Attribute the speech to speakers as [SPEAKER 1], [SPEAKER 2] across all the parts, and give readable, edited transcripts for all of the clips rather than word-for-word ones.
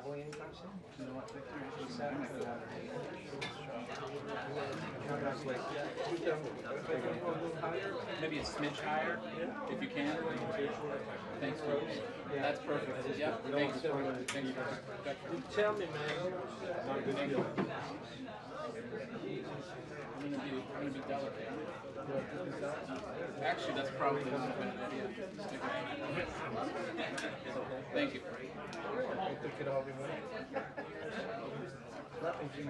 [SPEAKER 1] traveling anytime soon?
[SPEAKER 2] You know what, Victor? Maybe a smidge higher, if you can. Thanks, folks. That's perfect. Yeah, thanks. Thanks.
[SPEAKER 1] You tell me, man.
[SPEAKER 2] Thank you. I'm gonna be delicate. Actually, that's probably not a bad idea. Thank you.
[SPEAKER 3] But you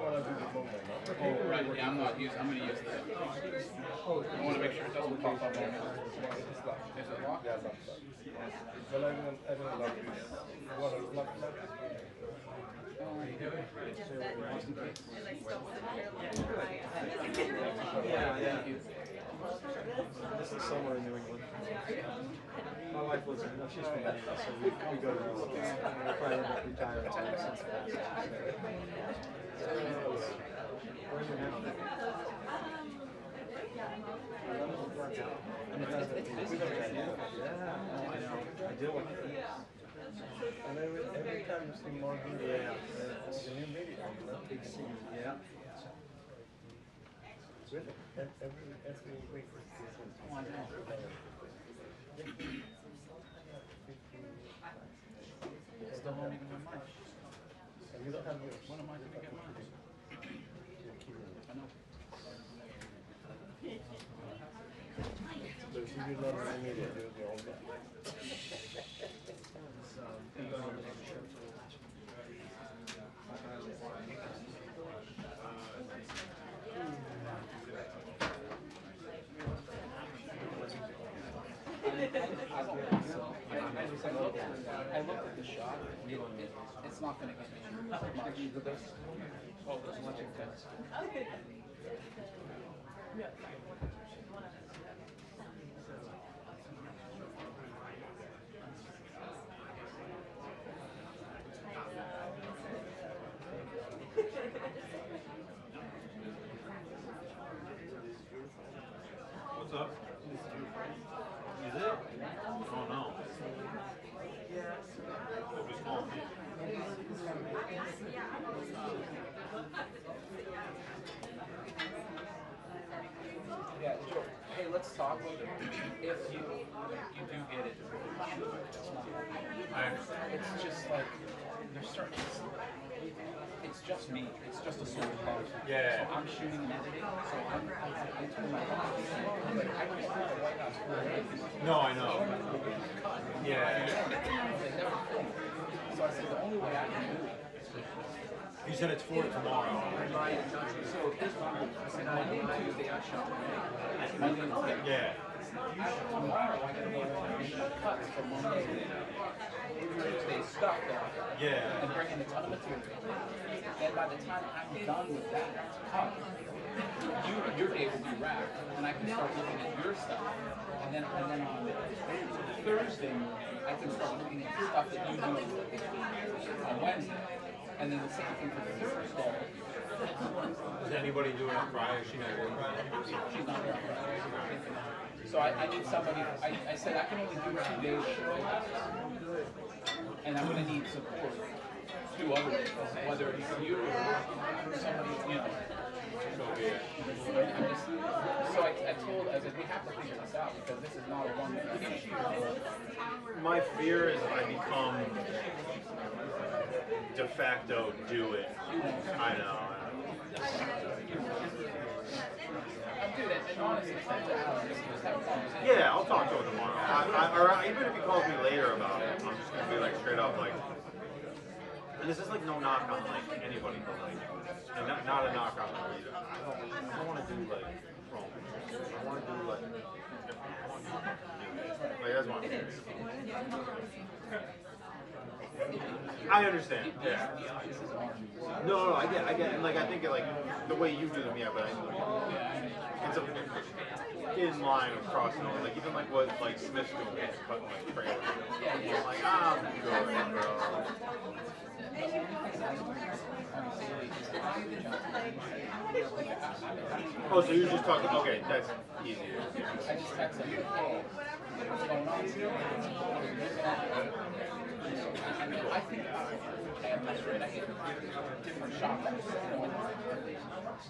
[SPEAKER 3] want to do the movement, no?
[SPEAKER 2] Oh, right. Yeah, I'm gonna use that. I want to make sure it doesn't pop up on me.
[SPEAKER 3] It's locked.
[SPEAKER 2] Is it locked?
[SPEAKER 3] Yeah, locked. But I don't lock this. You want to lock it?
[SPEAKER 1] Yeah. This is somewhere in New England. My wife lives in, she's from India, so we go to New England. We're planning to retire in Cincinnati. We're in New Hampshire. It's busy. Yeah, I know. I deal with it.
[SPEAKER 3] And every time you see more video, it's a new video.
[SPEAKER 1] Big city. Yeah.
[SPEAKER 3] Really? Every week.
[SPEAKER 2] Oh, I know. Still not even in mine.
[SPEAKER 3] And you don't have yours.
[SPEAKER 2] When am I going to get mine? I know.
[SPEAKER 3] So if you do not have media, do the old one.
[SPEAKER 2] I looked at the shot. It's not going to get me much. Oh, there's much intense.
[SPEAKER 4] What's up? Is it? Oh no. Nobody's calling me.
[SPEAKER 2] Yeah, Joe, hey, let's talk about it. If you do get it, it's not.
[SPEAKER 4] I understand.
[SPEAKER 2] It's just like there's certain. It's just me. It's just a solo project.
[SPEAKER 4] Yeah.
[SPEAKER 2] So I'm shooting and editing. So I told my boss, like, I just want the White House full.
[SPEAKER 4] No, I know. Yeah.
[SPEAKER 2] They never filmed. So I said the only way I can do it.
[SPEAKER 4] He said it's for tomorrow.
[SPEAKER 2] So here's what I said. Monday and Tuesday I shot. Monday and Tuesday.
[SPEAKER 4] Yeah.
[SPEAKER 2] Tomorrow I gotta go and cut from Monday to Tuesday stuff there.
[SPEAKER 4] Yeah.
[SPEAKER 2] And bring in a ton of material. And by the time I'm done with that cut, your day will be wrapped, and I can start looking at your stuff. And then on Thursday, I can start looking at stuff that you do on Wednesday. And then the same thing for Thursday.
[SPEAKER 4] Is anybody doing it Friday? She not doing Friday?
[SPEAKER 2] She's not there. So I need somebody. I said I can only do 2 days show, and I'm going to need support 2 other days, whether it's you or somebody, you know. So I told, I said, we have to figure this out because this is not a one-man issue.
[SPEAKER 4] My fear is I become de facto do it. I know.
[SPEAKER 2] Dude, and honestly, just have a conversation.
[SPEAKER 4] Yeah, I'll talk to him tomorrow. Or even if he calls me later about it, I'm just gonna be like straight up like. And this is like no knock on like anybody, but like, and not a knock on like either. I don't want to do like wrong. I want to do like that's what I'm saying. I understand. Yeah. No, I get, and like I think it, like the way you do them, yeah, but it's a thin line of crossing over. Like even like what like Smith's doing, cutting like trailers. I'm like, I'm good, bro. Oh, so you're just talking? Okay, that's easy.
[SPEAKER 2] I just texted him, hey, what's going on? I I think I'm just right. I get different shots. You know, when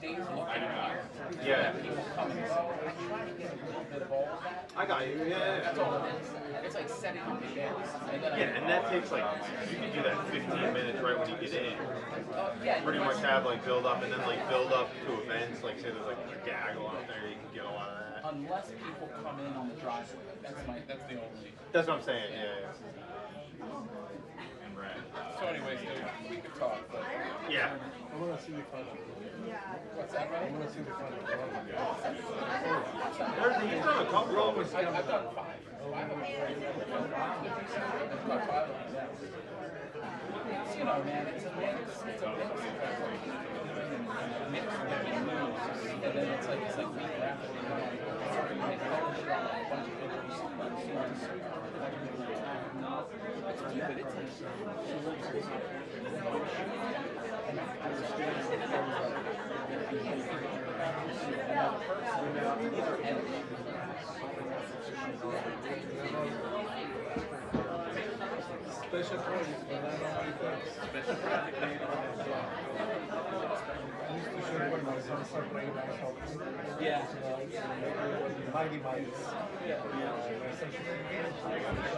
[SPEAKER 2] Dave's looking here,
[SPEAKER 4] Yeah.
[SPEAKER 2] people come and go. I try to get a little bit of all of that.
[SPEAKER 4] I got you. Yeah.
[SPEAKER 2] That's all it is. It's like setting up events. And then
[SPEAKER 4] Yeah, and that takes like, you can do that 15 minutes right when you get in.
[SPEAKER 2] yeah,
[SPEAKER 4] Pretty much have like build up and then like build up to events, like say there's like a gaggle out there, you can get a lot of that.
[SPEAKER 2] unless people come in on the driveway. That's the only.
[SPEAKER 4] That's what I'm saying, yeah.
[SPEAKER 2] So anyways, dude, we could talk, but
[SPEAKER 4] Yeah.
[SPEAKER 3] I want to see the front.
[SPEAKER 2] what's that,
[SPEAKER 3] I
[SPEAKER 2] right?
[SPEAKER 3] want to see the front.
[SPEAKER 4] He's done a couple of them.
[SPEAKER 2] I've done 5. 5 of them. I've got 5 of them. It's, you know, man, it's a mix. It's a mix. Mix with news, and then it's like we wrap it around. You make a bunch of pictures. It's cute, but it's
[SPEAKER 3] Special projects, but I don't know how it works.
[SPEAKER 2] special project.
[SPEAKER 3] I used to show when my son started playing my house.
[SPEAKER 2] Yeah.
[SPEAKER 3] Mighty Mites. Yeah. My son should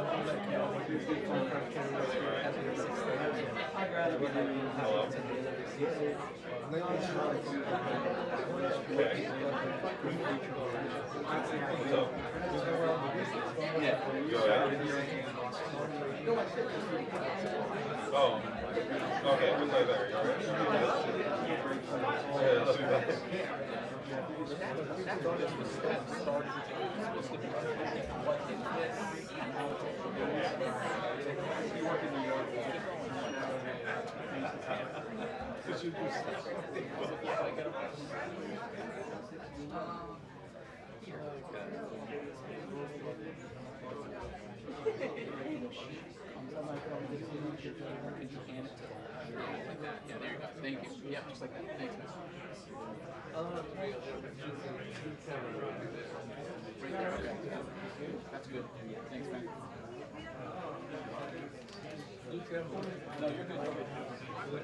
[SPEAKER 4] Oh, okay, we'll play there. You all right? Yeah, let's do that.
[SPEAKER 2] Yeah, there you go. Thank you. Yeah, just like that. Thanks, man. Right there, okay. That's good. Thanks, man. No, you're good.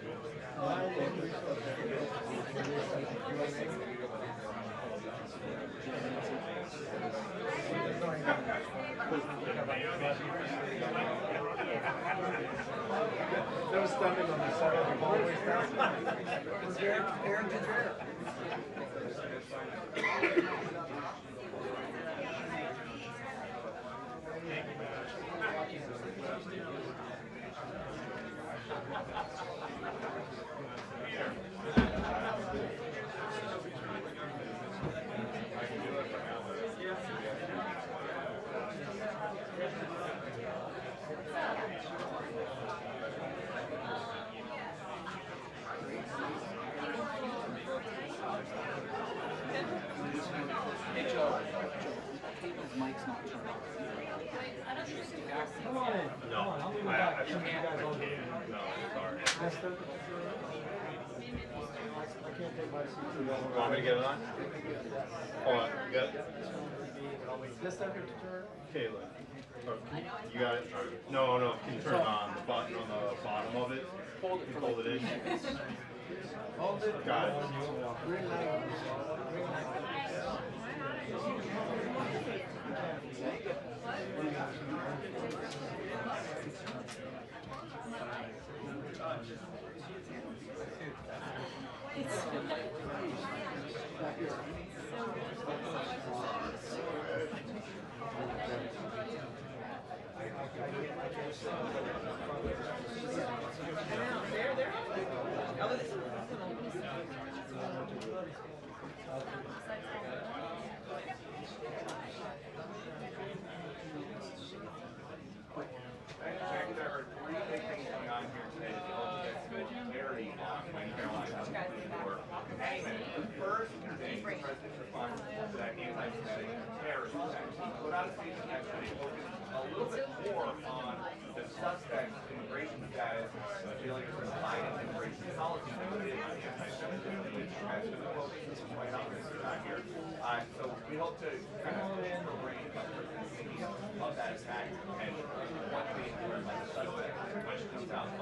[SPEAKER 3] They were standing on the side of the hallway now. Was Aaron there?
[SPEAKER 2] Hey, Joe. Cable's mic's not turned on.
[SPEAKER 1] Come on in.
[SPEAKER 4] No,
[SPEAKER 1] I'll leave it
[SPEAKER 4] I
[SPEAKER 1] back.
[SPEAKER 4] can't.
[SPEAKER 1] You guys all do.
[SPEAKER 4] No, sorry.
[SPEAKER 1] That's the- I can't take my seat to that one.
[SPEAKER 4] Want me to get it on? Hold on, you got it?
[SPEAKER 1] This temperature.
[SPEAKER 4] Kayla. Oh, you got it? No, can you turn it on the button on the bottom of it?
[SPEAKER 2] Hold it
[SPEAKER 4] You
[SPEAKER 2] for
[SPEAKER 4] hold
[SPEAKER 2] like
[SPEAKER 4] it in.
[SPEAKER 2] 3 seconds.
[SPEAKER 1] Hold it.
[SPEAKER 4] Got it.
[SPEAKER 1] Green light. Green light.
[SPEAKER 5] First, the President responds that anti-Semitic terrorist action. Put out a statement yesterday focused a little bit more on the suspect's immigration status, dealing with compliant immigration policy, than it is anti-Semitism, which has been the focus of the White House this time here. So we hope to kind of pick the brain of that attack and what they learned by the suspect when she comes out.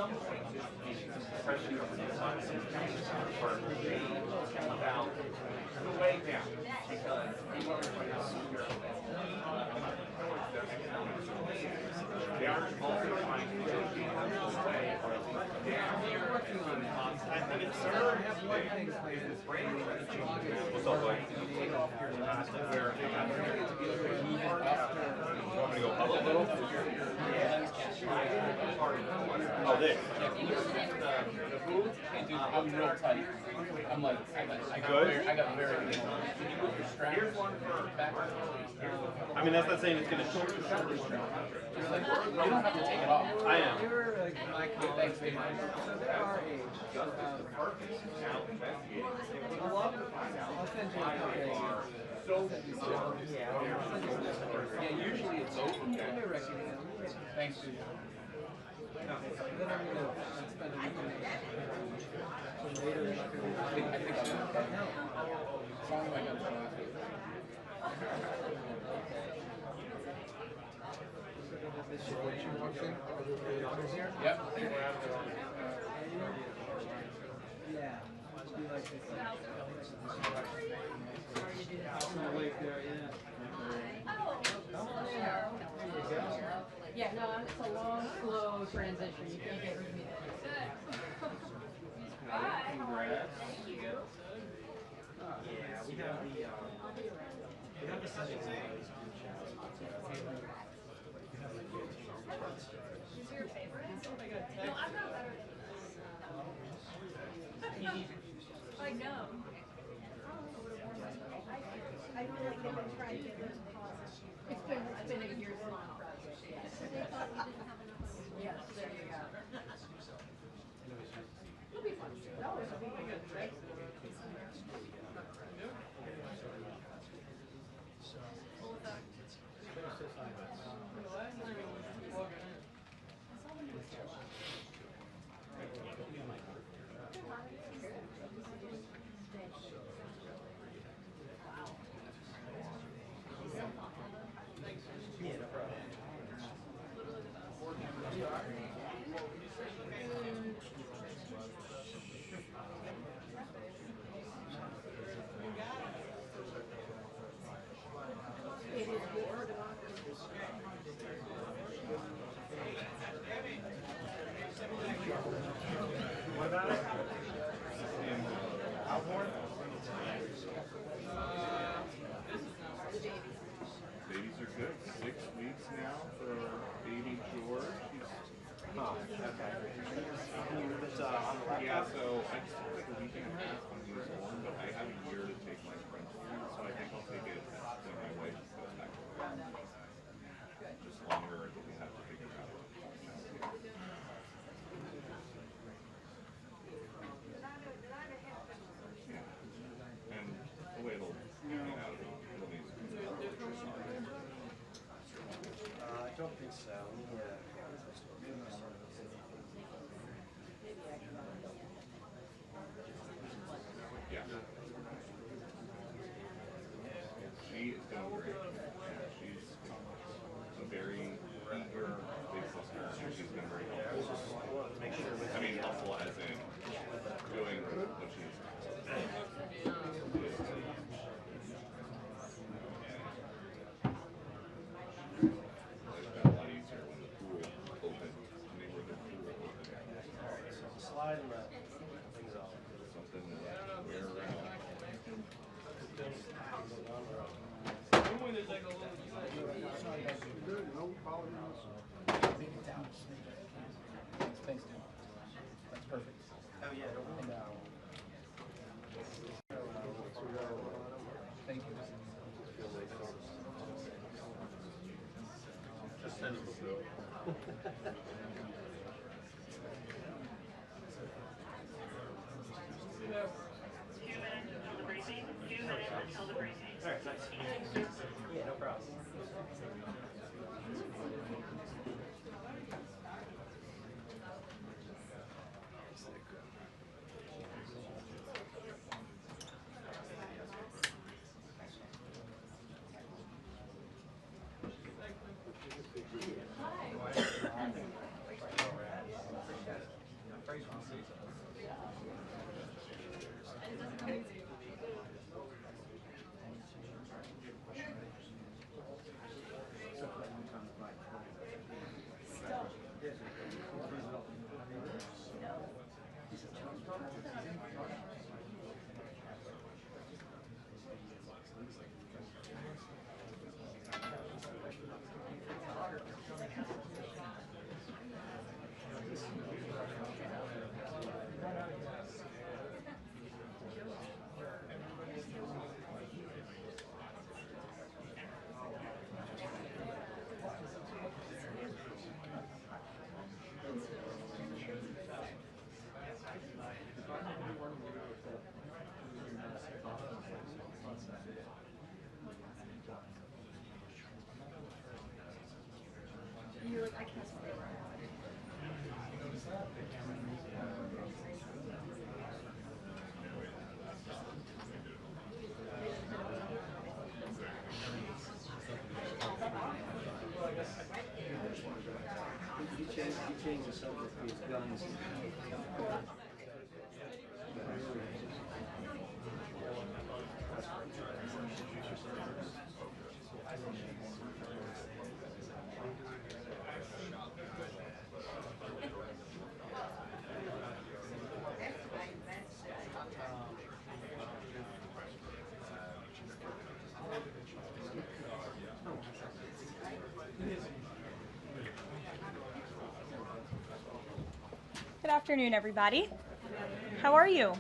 [SPEAKER 5] some point, especially over the time, about the way down, because people are trying to secure towards their economic solution. They are also trying to negotiate them away or at least down. You're working on that. And it's third thing is brain changes.
[SPEAKER 4] What's up, buddy?
[SPEAKER 5] You take off your last where they have to be able to move
[SPEAKER 4] Want me to go public? Oh, this.
[SPEAKER 2] The booth, hey dude, I'm real tight. I'm like, I got very little. Can you move your strap?
[SPEAKER 5] Here's one for
[SPEAKER 2] back.
[SPEAKER 4] I mean, that's not saying it's gonna.
[SPEAKER 2] Just like, you don't have to take it off.
[SPEAKER 4] I am.
[SPEAKER 3] They were like my colleagues, so they're our age. I'll send you a copy.
[SPEAKER 2] Yeah, usually it's over. Thanks, dude.
[SPEAKER 3] Then I'm gonna spend a week in it. So later,
[SPEAKER 2] I think I'll do that now. As long as I got it.
[SPEAKER 3] this situation walks in.
[SPEAKER 2] Yep.
[SPEAKER 3] Yeah. Be like this. Lake there, yeah.
[SPEAKER 6] Yeah, no, it's a long, slow transition. You can't get rid of me there.
[SPEAKER 1] Congrats. Thank you. Yeah, we have the settings in those group chats.
[SPEAKER 6] Is your favorite? No, I'm not better than this. I know. I feel like they've been trying to get this cause. It's been a years long process. Yes. They thought we didn't have enough. Yes, there you go. It'll be fun. No, it'll be good, right? Full effect.
[SPEAKER 1] Yeah, no problem. What about it? Outboard?
[SPEAKER 7] Babies are good. 6 weeks now for baby George.
[SPEAKER 1] Oh, okay. It's on the laptop?
[SPEAKER 7] Yeah, so I just took like a week and a half when he was born, but I have a year to take my French food, so I think I'll take it when my wife goes back to work. Just longer until we have to figure out. Yeah. And the way it'll hang out, it'll need to be
[SPEAKER 1] I don't think so. Yeah.
[SPEAKER 7] Yeah. She is doing great. She's a very eager big sister, and she's been very helpful.
[SPEAKER 1] I wanted to make sure with
[SPEAKER 7] I mean, helpful as in doing what she's It's been a lot easier when the pool opened. I mean, where the pool opened.
[SPEAKER 1] slide and let things off.
[SPEAKER 7] Something where
[SPEAKER 2] Thanks, dude. That's perfect.
[SPEAKER 1] Oh yeah, don't worry about
[SPEAKER 2] Thank you.
[SPEAKER 4] Just send them the bill.
[SPEAKER 1] Alright, nice. Yeah, no problem. He changed the subject to his guns.
[SPEAKER 8] Good afternoon, everybody. How are you?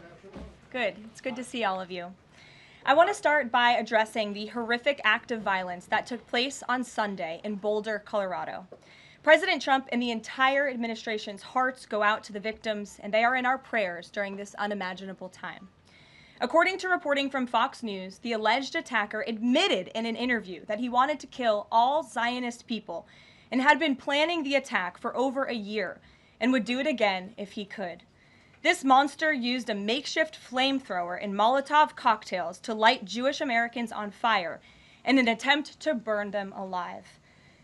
[SPEAKER 8] Good. It's good to see all of you. I want to start by addressing the horrific act of violence that took place on Sunday in Boulder, Colorado. President Trump and the entire administration's hearts go out to the victims, and they are in our prayers during this unimaginable time. According to reporting from Fox News, the alleged attacker admitted in an interview that he wanted to kill all Zionist people and had been planning the attack for over a year and would do it again if he could. This monster used a makeshift flamethrower and Molotov cocktails to light Jewish Americans on fire in an attempt to burn them alive.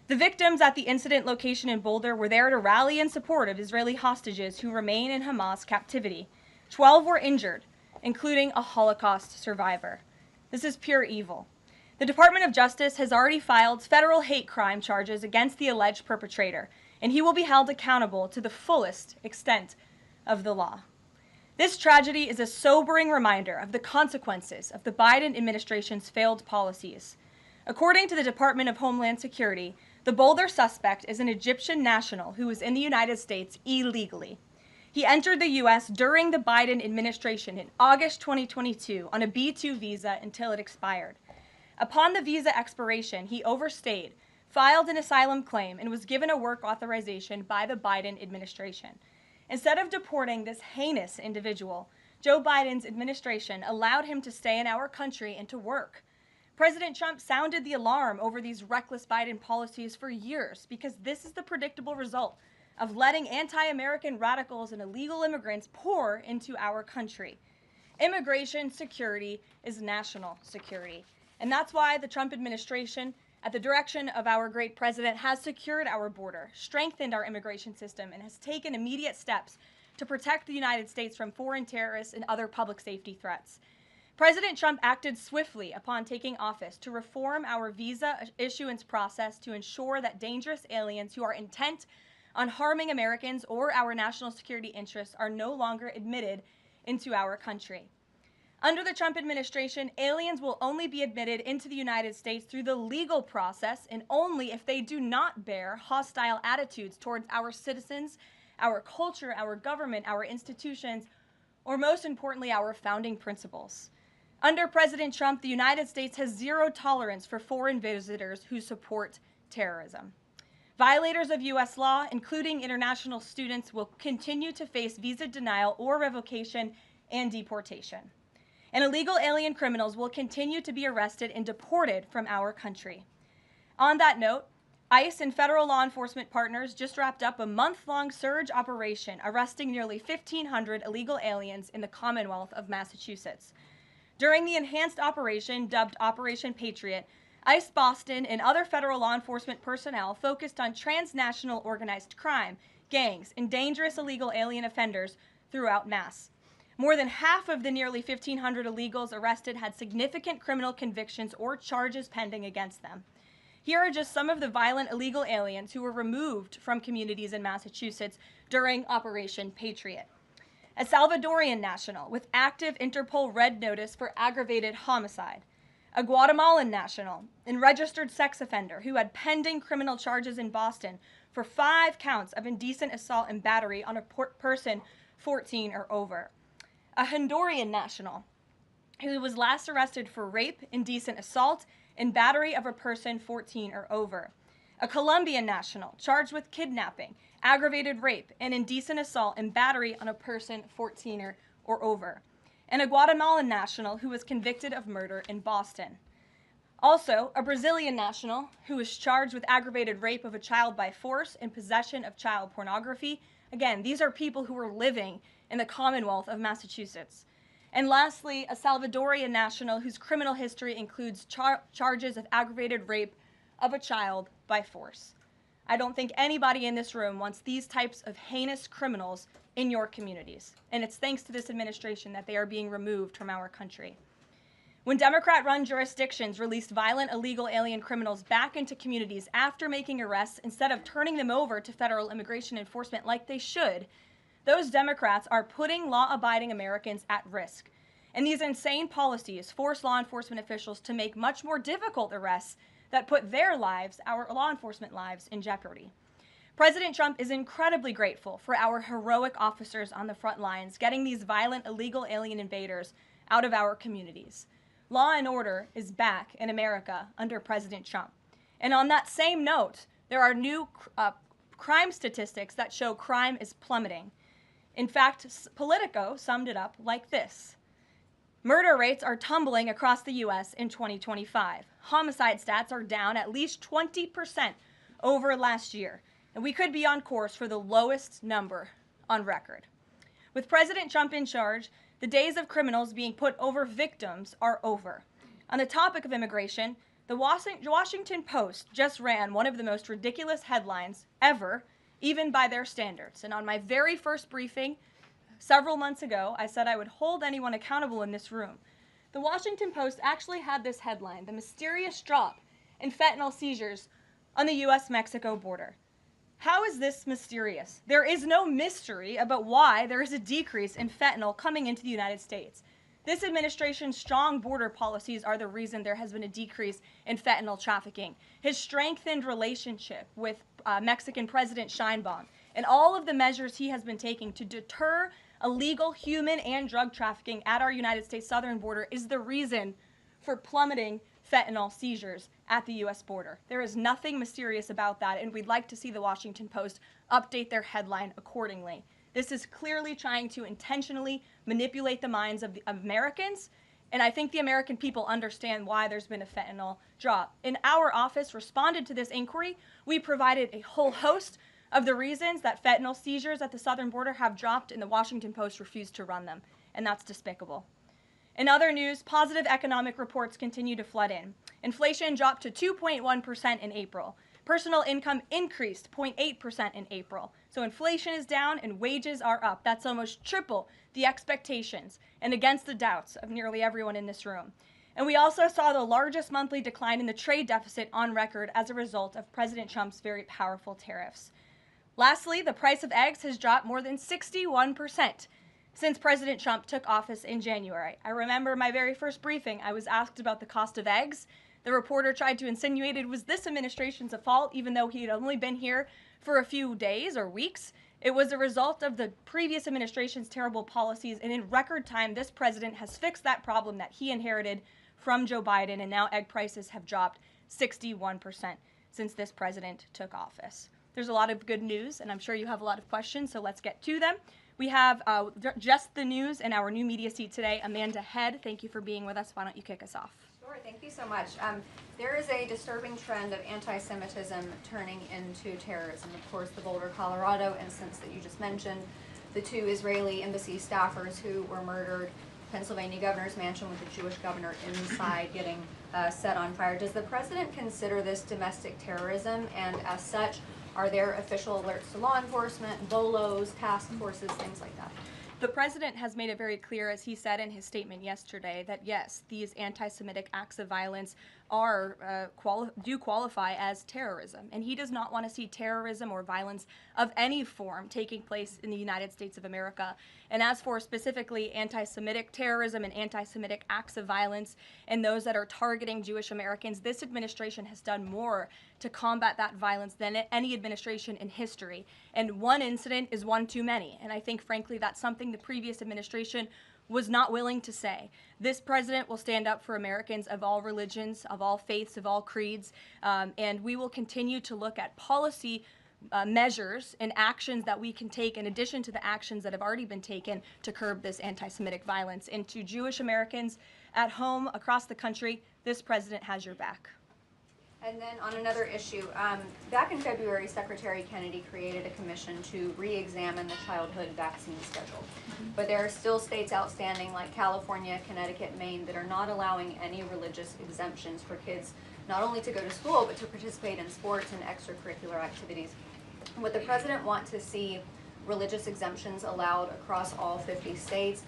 [SPEAKER 8] The victims at the incident location in Boulder were there to rally in support of Israeli hostages who remain in Hamas captivity. 12 were injured, including a Holocaust survivor. This is pure evil. The Department of Justice has already filed federal hate crime charges against the alleged perpetrator, and he will be held accountable to the fullest extent of the law. This tragedy is a sobering reminder of the consequences of the Biden administration's failed policies. According to the Department of Homeland Security, the Boulder suspect is an Egyptian national who was in the United States illegally. He entered the U.S. during the Biden administration in August 2022 on a B-2 visa until it expired. Upon the visa expiration, he overstayed, filed an asylum claim, and was given a work authorization by the Biden administration. Instead of deporting this heinous individual, Joe Biden's administration allowed him to stay in our country and to work. President Trump sounded the alarm over these reckless Biden policies for years because this is the predictable result of letting anti-American radicals and illegal immigrants pour into our country. Immigration security is national security. And that's why the Trump administration, at the direction of our great president, has secured our border, strengthened our immigration system, and has taken immediate steps to protect the United States from foreign terrorists and other public safety threats. President Trump acted swiftly upon taking office to reform our visa issuance process to ensure that dangerous aliens who are intent on harming Americans or our national security interests are no longer admitted into our country. Under the Trump administration, aliens will only be admitted into the United States through the legal process and only if they do not bear hostile attitudes towards our citizens, our culture, our government, our institutions, or most importantly, our founding principles. Under President Trump, the United States has zero tolerance for foreign visitors who support terrorism. Violators of U.S. law, including international students, will continue to face visa denial or revocation and deportation. And illegal alien criminals will continue to be arrested and deported from our country. On that note, ICE and federal law enforcement partners just wrapped up a month-long surge operation arresting nearly 1,500 illegal aliens in the Commonwealth of Massachusetts. During the enhanced operation, dubbed Operation Patriot, ICE Boston and other federal law enforcement personnel focused on transnational organized crime, gangs, and dangerous illegal alien offenders throughout Mass. More than half of the nearly 1,500 illegals arrested had significant criminal convictions or charges pending against them. Here are just some of the violent illegal aliens who were removed from communities in Massachusetts during Operation Patriot. A Salvadorian national with active Interpol red notice for aggravated homicide. A Guatemalan national and registered sex offender who had pending criminal charges in Boston for 5 counts of indecent assault and battery on a person 14 or over. A Honduran national who was last arrested for rape, indecent assault, and battery of a person 14 or over. A Colombian national charged with kidnapping, aggravated rape, and indecent assault and battery on a person 14 or over. And a Guatemalan national who was convicted of murder in Boston. Also, a Brazilian national who is charged with aggravated rape of a child by force and possession of child pornography. Again, these are people who are living in the Commonwealth of Massachusetts. And lastly, a Salvadorian national whose criminal history includes charges of aggravated rape of a child by force. I don't think anybody in this room wants these types of heinous criminals in your communities. And it's thanks to this administration that they are being removed from our country. When Democrat-run jurisdictions released violent illegal alien criminals back into communities after making arrests instead of turning them over to federal immigration enforcement like they should, those Democrats are putting law-abiding Americans at risk. And these insane policies force law enforcement officials to make much more difficult arrests that put their lives, our law enforcement lives, in jeopardy. President Trump is incredibly grateful for our heroic officers on the front lines getting these violent illegal alien invaders out of our communities. Law and order is back in America under President Trump. And on that same note, there are new crime statistics that show crime is plummeting. In fact, Politico summed it up like this. Murder rates are tumbling across the U.S. in 2025. Homicide stats are down at least 20% over last year. And we could be on course for the lowest number on record. With President Trump in charge, the days of criminals being put over victims are over. On the topic of immigration, the Washington Post just ran one of the most ridiculous headlines ever, even by their standards. And on my very first briefing several months ago, I said I would hold anyone accountable in this room. The Washington Post actually had this headline, "The Mysterious Drop in Fentanyl Seizures on the U.S.-Mexico Border." How is this mysterious? There is no mystery about why there is a decrease in fentanyl coming into the United States. This administration's strong border policies are the reason there has been a decrease in fentanyl trafficking. His strengthened relationship with Mexican President Sheinbaum and all of the measures he has been taking to deter illegal human and drug trafficking at our United States southern border is the reason for plummeting fentanyl seizures at the U.S. border. There is nothing mysterious about that, and we'd like to see the Washington Post update their headline accordingly. This is clearly trying to intentionally manipulate the minds of Americans, and I think the American people understand why there's been a fentanyl drop. In our office responded to this inquiry. We provided a whole host of the reasons that fentanyl seizures at the southern border have dropped, and the Washington Post refused to run them, and that's despicable. In other news, positive economic reports continue to flood in. Inflation dropped to 2.1% in April. Personal income increased 0.8% in April. So inflation is down and wages are up. That's almost triple the expectations and against the doubts of nearly everyone in this room. And we also saw the largest monthly decline in the trade deficit on record as a result of President Trump's very powerful tariffs. Lastly, the price of eggs has dropped more than 61% since President Trump took office in January. I remember my very first briefing, I was asked about the cost of eggs. The reporter tried to insinuate it was this administration's fault, even though he had only been here for a few days or weeks. It was a result of the previous administration's terrible policies, and in record time, this president has fixed that problem that he inherited from Joe Biden, and now egg prices have dropped 61% since this president took office. There's a lot of good news, and I'm sure you have a lot of questions, so let's get to them. We have just the news in our new media seat today. Amanda Head, thank you for being with us. Why don't you kick us off?
[SPEAKER 9] Sure, thank you so much. There is a disturbing trend of anti-Semitism turning into terrorism. Of course, the Boulder, Colorado instance that you just mentioned, the 2 Israeli embassy staffers who were murdered, Pennsylvania governor's mansion with the Jewish governor inside getting set on fire. Does the president consider this domestic terrorism, and as such, are there official alerts to law enforcement, BOLOs, task forces, things like that?
[SPEAKER 8] The president has made it very clear, as he said in his statement yesterday, that yes, these anti-Semitic acts of violence are do qualify as terrorism, and he does not want to see terrorism or violence of any form taking place in the United States of America. And as for specifically anti-Semitic terrorism and anti-Semitic acts of violence and those that are targeting Jewish Americans, this administration has done more to combat that violence than any administration in history. And one incident is one too many, and I think frankly that's something the previous administration was not willing to say. This president will stand up for Americans of all religions, of all faiths, of all creeds, and we will continue to look at policy measures and actions that we can take in addition to the actions that have already been taken to curb this anti-Semitic violence. And to Jewish Americans at home across the country, this president has your back.
[SPEAKER 9] And then on another issue, back in February, Secretary Kennedy created a commission to re-examine the childhood vaccine schedule. But there are still states outstanding like California, Connecticut, Maine that are not allowing any religious exemptions for kids not only to go to school but to participate in sports and extracurricular activities. Would the president want to see religious exemptions allowed across all 50 states?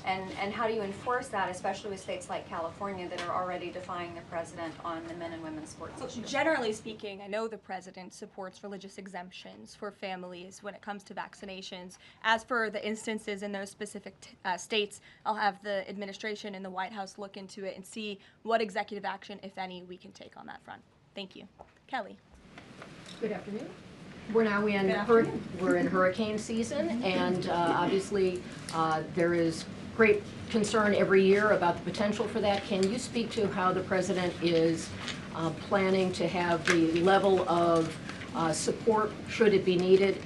[SPEAKER 9] And how do you enforce that, especially with states like California that are already defying the president on the men and women's sports issue?
[SPEAKER 8] Generally speaking, I know the president supports religious exemptions for families when it comes to vaccinations. As for the instances in those specific states, I'll have the administration and the White House look into it and see what executive action, if any, we can take on that front. Thank you. Kelly.
[SPEAKER 10] Good afternoon. We're now in hurricane season, and obviously there is great concern every year about the potential for that. Can you speak to how the president is planning to have the level of support, should it be needed,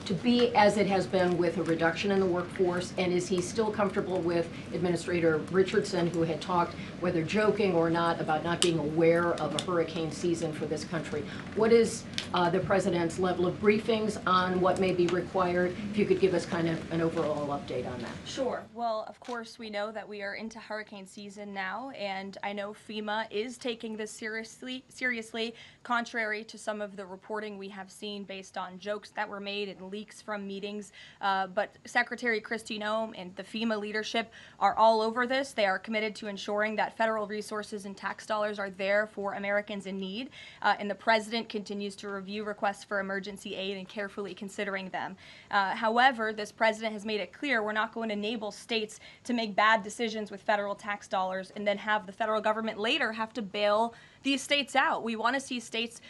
[SPEAKER 10] to be as it has been with a reduction in the workforce? And is he still comfortable with Administrator Richardson, who had talked, whether joking or not, about not being aware of a hurricane season for this country? What is the president's level of briefings on what may be required? If you could give us kind of an overall update on that.
[SPEAKER 8] Sure. Well, of course, we know that we are into hurricane season now, and I know FEMA is taking this seriously, contrary to some of the reporting we have seen based on jokes that were made and leaks from meetings. But Secretary Kristi Noem and the FEMA leadership are all over this. They are committed to ensuring that federal resources and tax dollars are there for Americans in need, and the president continues to review requests for emergency aid and carefully considering them. However, this president has made it clear we're not going to enable states to make bad decisions with federal tax dollars and then have the federal government later have to bail these states out. We want to see states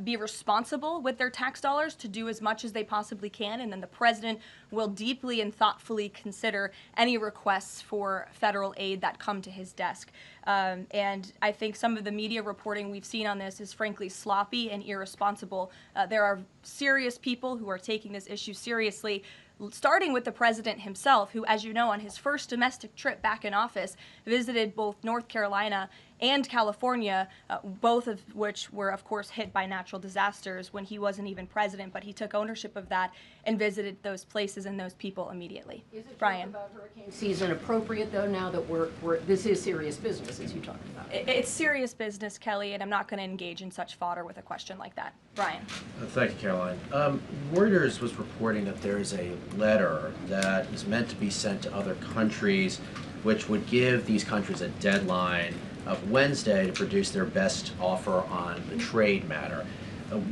[SPEAKER 8] be responsible with their tax dollars to do as much as they possibly can, and then the president will deeply and thoughtfully consider any requests for federal aid that come to his desk. And I think some of the media reporting we've seen on this is frankly sloppy and irresponsible. There are serious people who are taking this issue seriously, starting with the president himself, who, as you know, on his first domestic trip back in office, visited both North Carolina and California, both of which were, of course, hit by natural disasters when he wasn't even president, but he took ownership of that and visited those places and those people immediately.
[SPEAKER 10] Is it
[SPEAKER 8] Brian?
[SPEAKER 10] About hurricane season appropriate, though, now that this is serious business, as you talked about?
[SPEAKER 8] It's serious business, Kelly, and I'm not going to engage in such fodder with a question like that. Brian?
[SPEAKER 11] Thank you, Caroline. Reuters was reporting that there is a letter that is meant to be sent to other countries, which would give these countries a deadline of Wednesday to produce their best offer on the trade matter.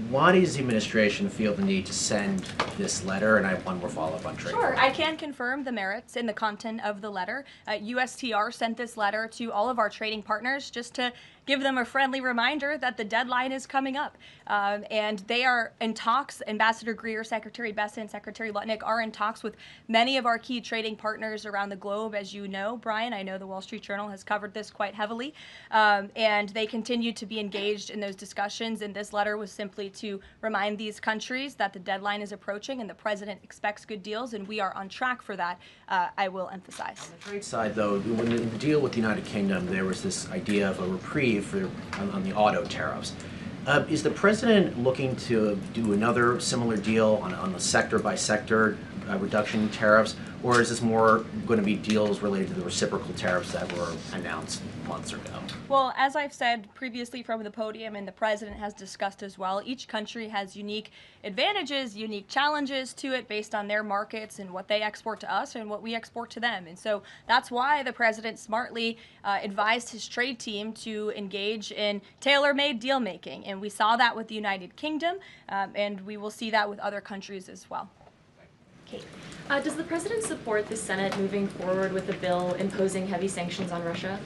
[SPEAKER 11] Why does the administration feel the need to send this letter? And I have one more follow-up on trade.
[SPEAKER 8] Sure, I can confirm the merits and the content of the letter. USTR sent this letter to all of our trading partners just to give them a friendly reminder that the deadline is coming up. And they are in talks. Ambassador Greer, Secretary Bessent, Secretary Lutnick are in talks with many of our key trading partners around the globe. As you know, Brian, I know the Wall Street Journal has covered this quite heavily. And they continue to be engaged in those discussions. And this letter was simply to remind these countries that the deadline is approaching and the president expects good deals, and we are on track for that, I will emphasize.
[SPEAKER 11] On the trade side, though, when the deal with the United Kingdom, there was this idea of a reprieve on the auto tariffs. Is the president looking to do another similar deal on the sector-by-sector reduction in tariffs, or is this more going to be deals related to the reciprocal tariffs that were announced months ago?
[SPEAKER 8] Well, as I've said previously from the podium, and the president has discussed as well, each country has unique advantages, unique challenges to it based on their markets and what they export to us and what we export to them. And so that's why the president smartly advised his trade team to engage in tailor-made deal making. And we saw that with the United Kingdom, and we will see that with other countries as well.
[SPEAKER 12] Kate. Does the president support the Senate moving forward with a bill imposing heavy sanctions on Russia?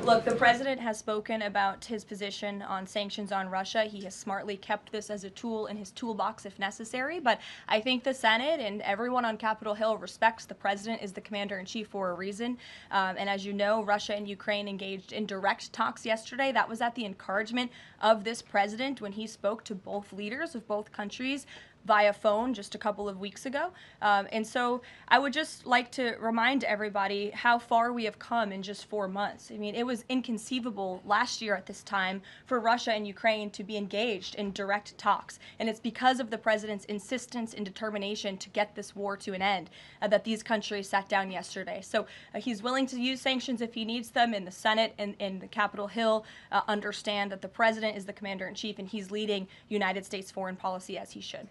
[SPEAKER 8] Look, the president has spoken about his position on sanctions on Russia. He has smartly kept this as a tool in his toolbox if necessary, but I think the Senate and everyone on Capitol Hill respects the president as the commander-in-chief for a reason. And as you know, Russia and Ukraine engaged in direct talks yesterday. That was at the encouragement of this president when he spoke to both leaders of both countries. via phone just a couple of weeks ago. And so I would just like to remind everybody how far we have come in just 4 months. I mean, it was inconceivable last year at this time for Russia and Ukraine to be engaged in direct talks. And it's because of the president's insistence and determination to get this war to an end that these countries sat down yesterday. So he's willing to use sanctions if he needs them, and the Senate and the Capitol Hill understand that the president is the commander-in-chief and he's leading United States foreign policy as he should.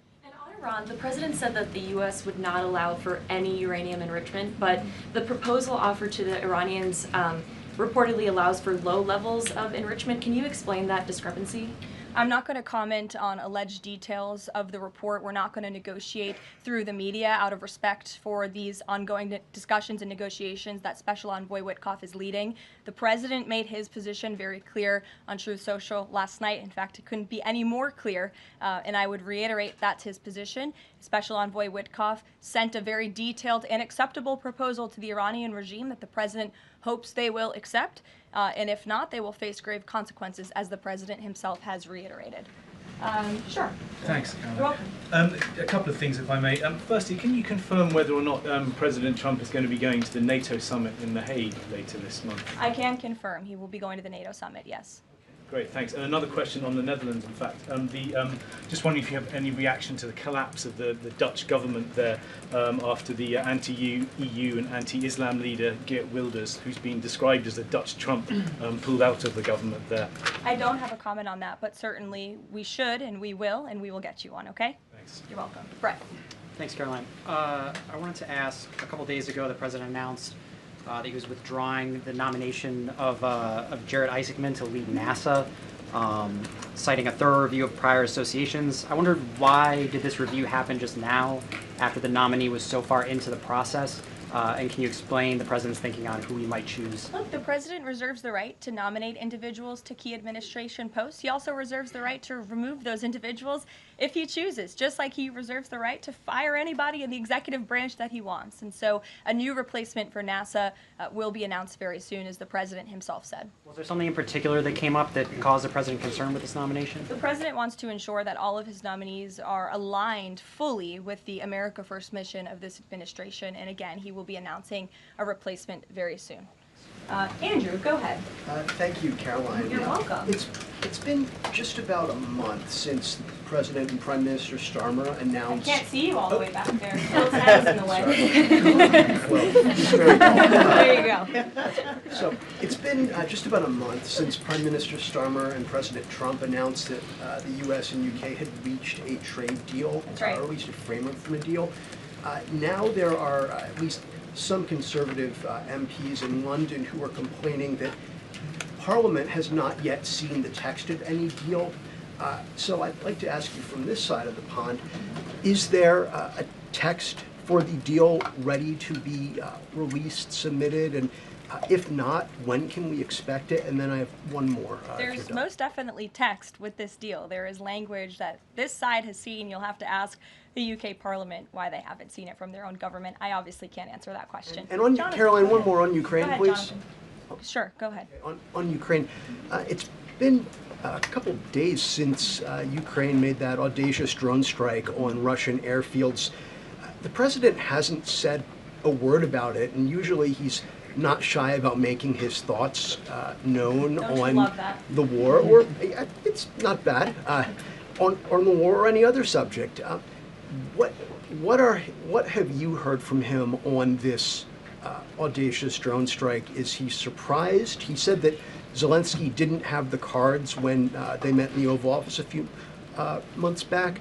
[SPEAKER 12] Iran, the president said that the U.S. would not allow for any uranium enrichment, but the proposal offered to the Iranians reportedly allows for low levels of enrichment. Can you explain that discrepancy?
[SPEAKER 8] I'm not going to comment on alleged details of the report. We're not going to negotiate through the media out of respect for these ongoing discussions and negotiations that Special Envoy Witkoff is leading. The president made his position very clear on Truth Social last night. In fact, it couldn't be any more clear, and I would reiterate that's his position. Special Envoy Witkoff sent a very detailed and acceptable proposal to the Iranian regime that the president hopes they will accept. And if not, they will face grave consequences, as the president himself has reiterated. Sure.
[SPEAKER 13] Thanks, Caroline.
[SPEAKER 8] You're welcome.
[SPEAKER 13] A couple of things, if I may. Firstly, can you confirm whether or not President Trump is going to be going to the NATO summit in The Hague later this month?
[SPEAKER 8] I can confirm he will be going to the NATO summit, yes.
[SPEAKER 13] Great, thanks. And another question on the Netherlands, in fact. Just wondering if you have any reaction to the collapse of the Dutch government there after the anti-EU and anti-Islam leader Geert Wilders, who's been described as a Dutch Trump, pulled out of the government there.
[SPEAKER 8] I don't have a comment on that, but certainly we should and we will get you one, okay?
[SPEAKER 13] Thanks.
[SPEAKER 8] You're welcome. Brett.
[SPEAKER 14] Thanks, Caroline. I wanted to ask, a couple days ago, the president announced that he was withdrawing the nomination of Jared Isaacman to lead NASA, citing a thorough review of prior associations. I wondered, why did this review happen just now, after the nominee was so far into the process? And can you explain the president's thinking on who he might choose?
[SPEAKER 8] Look, the president reserves the right to nominate individuals to key administration posts. He also reserves the right to remove those individuals if he chooses, just like he reserves the right to fire anybody in the executive branch that he wants. And so a new replacement for NASA will be announced very soon, as the president himself said.
[SPEAKER 14] Was there something in particular that came up that caused the president concern with this nomination?
[SPEAKER 8] The president wants to ensure that all of his nominees are aligned fully with the America First mission of this administration. And again, he will be announcing a replacement very soon. Andrew, go ahead.
[SPEAKER 15] Thank you, Caroline.
[SPEAKER 8] You're welcome.
[SPEAKER 15] It's been just about a month since President and Prime Minister Starmer announced...
[SPEAKER 8] I can't see you all the way back there. Phil's head is in the way.
[SPEAKER 15] Well, he's very tall.
[SPEAKER 8] There you go.
[SPEAKER 15] So it's been just about a month since Prime Minister Starmer and President Trump announced that the U.S. and U.K. had reached a trade deal, or at least a framework for a deal. Now there are at least some conservative MPs in London who are complaining that Parliament has not yet seen the text of any deal. So I'd like to ask you from this side of the pond, is there a text for the deal ready to be released, submitted, and if not, when can we expect it? And then I have one more.
[SPEAKER 8] There's most definitely text with this deal. There is language that this side has seen. You'll have to ask the UK Parliament why they haven't seen it from their own government. I obviously can't answer that question.
[SPEAKER 15] And on
[SPEAKER 8] Jonathan,
[SPEAKER 15] Caroline, one more on Ukraine,
[SPEAKER 8] go ahead,
[SPEAKER 15] please.
[SPEAKER 8] Jonathan. Sure, go ahead.
[SPEAKER 15] On Ukraine, it's been a couple days since Ukraine made that audacious drone strike on Russian airfields. The president hasn't said a word about it, and usually he's not shy about making his thoughts known on the war, or it's not bad, on the war or any other subject. What have you heard from him on this audacious drone strike? Is he surprised? He said that Zelensky didn't have the cards when they met in the Oval Office a few months back.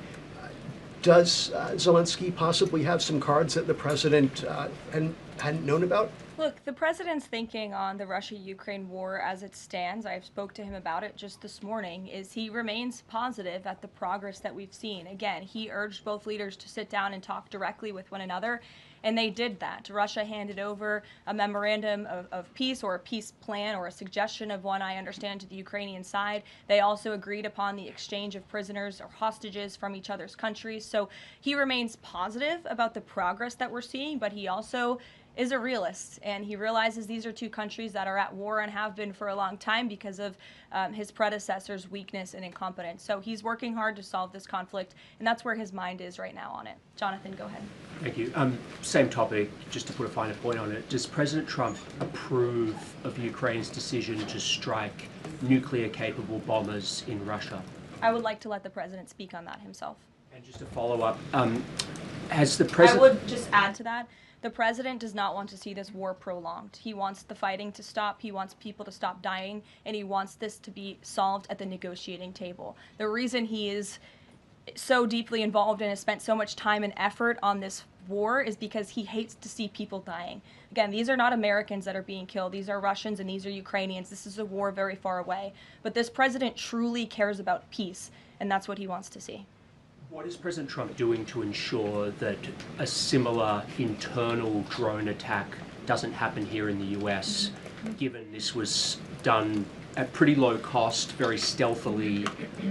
[SPEAKER 15] Does Zelensky possibly have some cards that the president hadn't known about?
[SPEAKER 8] Look, the president's thinking on the Russia-Ukraine war as it stands, I spoke to him about it just this morning, is he remains positive at the progress that we've seen. Again, he urged both leaders to sit down and talk directly with one another, and they did that. Russia handed over a memorandum of peace, or a peace plan, or a suggestion of one, I understand, to the Ukrainian side. They also agreed upon the exchange of prisoners or hostages from each other's countries. So he remains positive about the progress that we're seeing, but he also is a realist, and he realizes these are two countries that are at war and have been for a long time because of his predecessor's weakness and incompetence. So he's working hard to solve this conflict, and that's where his mind is right now on it. Jonathan, go ahead.
[SPEAKER 16] Thank you. Same topic, just to put a finer point on it. Does President Trump approve of Ukraine's decision to strike nuclear-capable bombers in Russia?
[SPEAKER 8] I would like to let the president speak on that himself.
[SPEAKER 16] And just to follow up, has the president...
[SPEAKER 8] I would just add to that. The president does not want to see this war prolonged. He wants the fighting to stop, he wants people to stop dying, and he wants this to be solved at the negotiating table. The reason he is so deeply involved and has spent so much time and effort on this war is because he hates to see people dying. Again, these are not Americans that are being killed. These are Russians and these are Ukrainians. This is a war very far away. But this president truly cares about peace, and that's what he wants to see.
[SPEAKER 16] What is President Trump doing to ensure that a similar internal drone attack doesn't happen here in the US, given this was done at pretty low cost, very stealthily?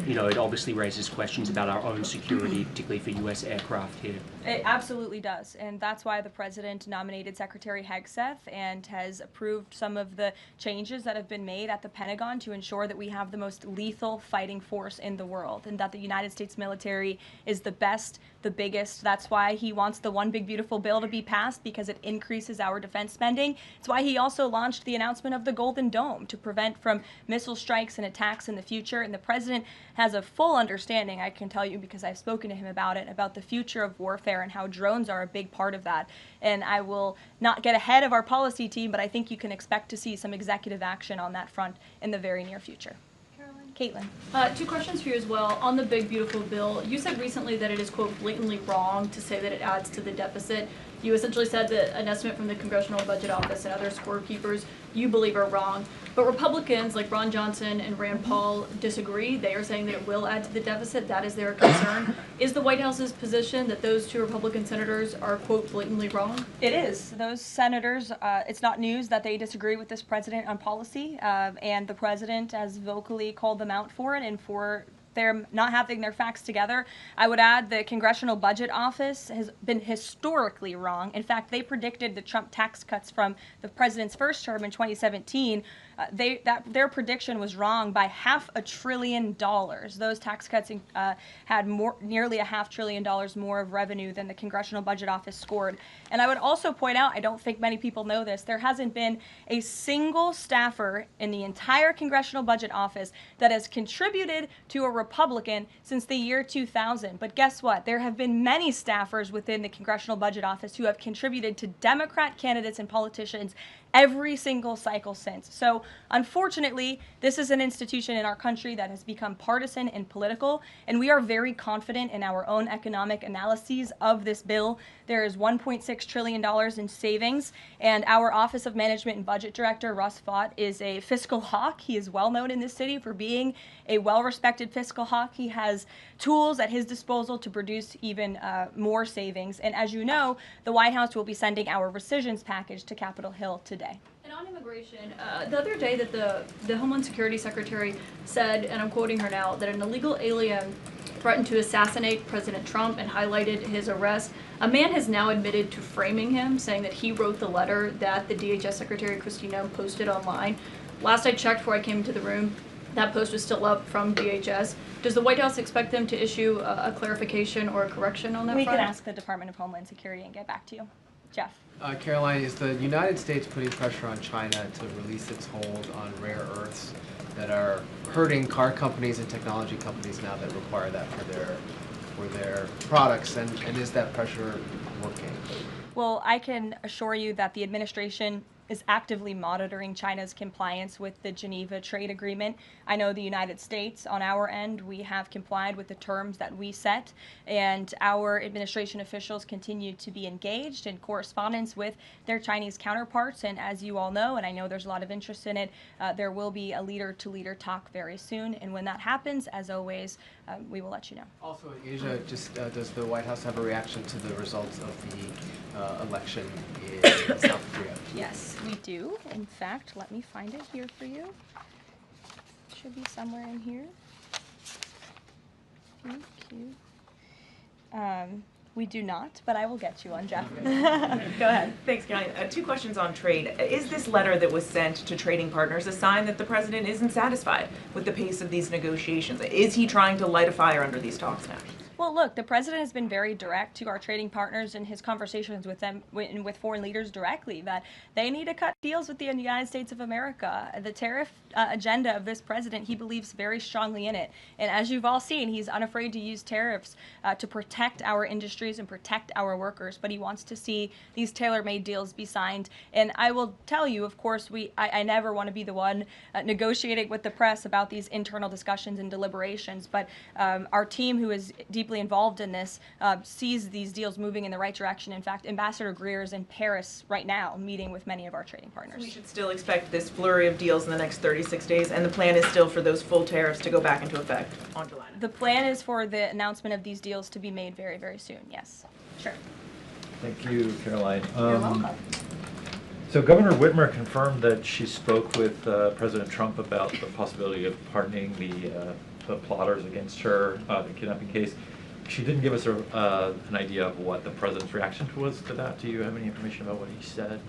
[SPEAKER 16] You know, it obviously raises questions about our own security, particularly for US aircraft here.
[SPEAKER 8] It absolutely does, and that's why the president nominated Secretary Hegseth and has approved some of the changes that have been made at the Pentagon to ensure that we have the most lethal fighting force in the world, and that the United States military is the best, the biggest. That's why he wants the One Big Beautiful Bill to be passed, because it increases our defense spending. It's why he also launched the announcement of the Golden Dome to prevent from missile strikes and attacks in the future, and the president has a full understanding, I can tell you because I've spoken to him about it, about the future of warfare and how drones are a big part of that. And I will not get ahead of our policy team, but I think you can expect to see some executive action on that front in the very near future. Caitlin.
[SPEAKER 17] Two questions for you as well. On the Big Beautiful Bill, you said recently that it is, quote, blatantly wrong to say that it adds to the deficit. You essentially said that an estimate from the Congressional Budget Office and other scorekeepers you believe are wrong. But Republicans like Ron Johnson and Rand Paul disagree. They are saying that it will add to the deficit. That is their concern. Is the White House's position that those two Republican senators are, quote, blatantly wrong?
[SPEAKER 8] It is. Those senators, it's not news that they disagree with this president on policy, and the president has vocally called them out for it and for they're not having their facts together. I would add the Congressional Budget Office has been historically wrong. In fact, they predicted the Trump tax cuts from the president's first term in 2017. Their prediction was wrong by $500 billion. Those tax cuts had nearly $500 billion more of revenue than the Congressional Budget Office scored. And I would also point out, I don't think many people know this, there hasn't been a single staffer in the entire Congressional Budget Office that has contributed to a Republican since the year 2000. But guess what? There have been many staffers within the Congressional Budget Office who have contributed to Democrat candidates and politicians every single cycle since. So unfortunately, this is an institution in our country that has become partisan and political, and we are very confident in our own economic analyses of this bill. There is $1.6 trillion in savings, and our Office of Management and Budget Director, Russ Vought, is a fiscal hawk. He is well known in this city for being a well-respected fiscal hawk. He has tools at his disposal to produce even more savings. And as you know, the White House will be sending our rescissions package to Capitol Hill today.
[SPEAKER 17] And on immigration, the other day that the Homeland Security Secretary said, and I'm quoting her now, that an illegal alien threatened to assassinate President Trump and highlighted his arrest. A man has now admitted to framing him, saying that he wrote the letter that the DHS Secretary Kristi Noem posted online. Last I checked before I came into the room, that post was still up from DHS. Does the White House expect them to issue a clarification or a correction on that front?
[SPEAKER 8] We can ask the Department of Homeland Security and get back to you. Jeff.
[SPEAKER 3] Caroline, is the United States putting pressure on China to release its hold on rare earths that are hurting car companies and technology companies now that require that for their products, and is that pressure working?
[SPEAKER 8] Well, I can assure you that the administration is actively monitoring China's compliance with the Geneva Trade Agreement. I know the United States, on our end, we have complied with the terms that we set, and our administration officials continue to be engaged in correspondence with their Chinese counterparts. And as you all know, and I know there's a lot of interest in it, there will be a leader-to-leader talk very soon. And when that happens, as always, we will let you know.
[SPEAKER 3] Also in Asia, just does the White House have a reaction to the results of the election in South Korea?
[SPEAKER 8] Yes, we do. In fact, let me find it here for you. It should be somewhere in here. Thank you. We do not, but I will get you one, Jeff. Go
[SPEAKER 18] ahead. Thanks, Caroline. 2 questions on trade. Is this letter that was sent to trading partners a sign that the president isn't satisfied with the pace of these negotiations? Is he trying to light a fire under these talks now?
[SPEAKER 8] Well, look, the president has been very direct to our trading partners in his conversations with them, with foreign leaders directly, that they need to cut deals with the United States of America. The tariff agenda of this president, he believes very strongly in it. And as you've all seen, he's unafraid to use tariffs to protect our industries and protect our workers. But he wants to see these tailor-made deals be signed. And I will tell you, of course, I never want to be the one negotiating with the press about these internal discussions and deliberations. But our team, who is deeply involved in this, sees these deals moving in the right direction. In fact, Ambassador Greer is in Paris right now meeting with many of our trading partners.
[SPEAKER 18] So we should still expect this flurry of deals in the next 36 days, and the plan is still for those full tariffs to go back into effect on July 9th.
[SPEAKER 8] The plan is for the announcement of these deals to be made very, very soon, yes. Sure.
[SPEAKER 19] Thank you, Caroline.
[SPEAKER 8] You're welcome.
[SPEAKER 19] So Governor Whitmer confirmed that she spoke with President Trump about the possibility of pardoning the plotters against her, the kidnapping case. She didn't give us an idea of what the president's reaction was to that. Do you have any information about what he said?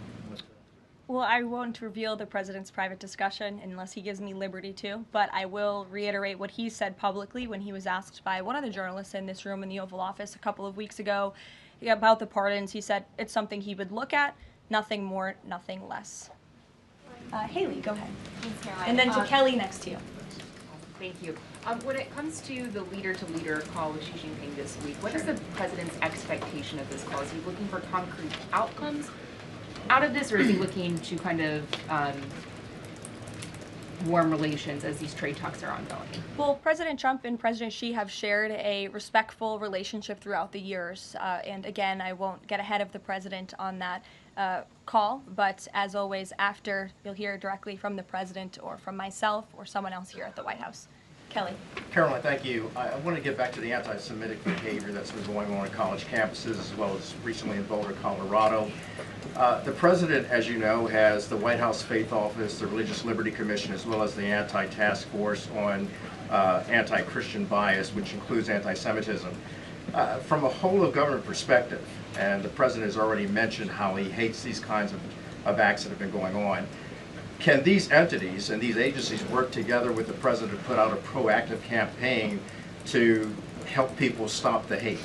[SPEAKER 8] Well, I won't reveal the president's private discussion unless he gives me liberty to, but I will reiterate what he said publicly when he was asked by one of the journalists in this room in the Oval Office a couple of weeks ago about the pardons. He said it's something he would look at, nothing more, nothing less. Haley, go ahead.
[SPEAKER 20] Thanks, Caroline.
[SPEAKER 8] And then to Kelly next to you.
[SPEAKER 20] Thank you. When it comes to the leader-to-leader call with Xi Jinping this week, what is the president's expectation of this call? Is he looking for concrete outcomes out of this, or is he looking to kind of warm relations as these trade talks are ongoing?
[SPEAKER 8] Well, President Trump and President Xi have shared a respectful relationship throughout the years. And again, I won't get ahead of the president on that call, but as always, after, you'll hear directly from the president or from myself or someone else here at the White House. Kelly.
[SPEAKER 21] Caroline, thank you. I want to get back to the anti-Semitic behavior that's been going on college campuses, as well as recently in Boulder, Colorado. The president, as you know, has the White House Faith Office, the Religious Liberty Commission, as well as the Anti-Task Force on anti-Christian bias, which includes anti-Semitism. From a whole of government perspective, and the president has already mentioned how he hates these kinds of acts that have been going on, can these entities and these agencies work together with the president to put out a proactive campaign to help people stop the hate?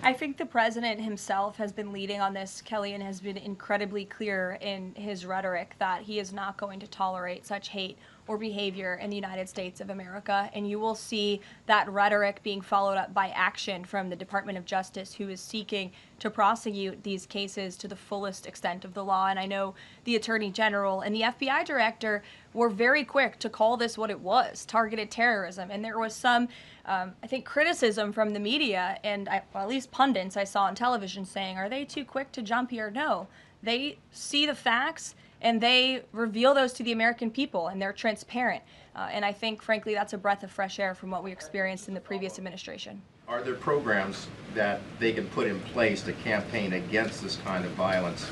[SPEAKER 8] I think the president himself has been leading on this, Kelly, and has been incredibly clear in his rhetoric that he is not going to tolerate such hate or behavior in the United States of America. And you will see that rhetoric being followed up by action from the Department of Justice, who is seeking to prosecute these cases to the fullest extent of the law. And I know the Attorney General and the FBI Director were very quick to call this what it was, targeted terrorism. And there was some, I think, criticism from the media and well, at least pundits I saw on television saying, are they too quick to jump here? No, they see the facts and they reveal those to the American people, and they're transparent. And I think, frankly, that's a breath of fresh air from what we experienced in the previous administration.
[SPEAKER 21] Are there programs that they can put in place to campaign against this kind of violence,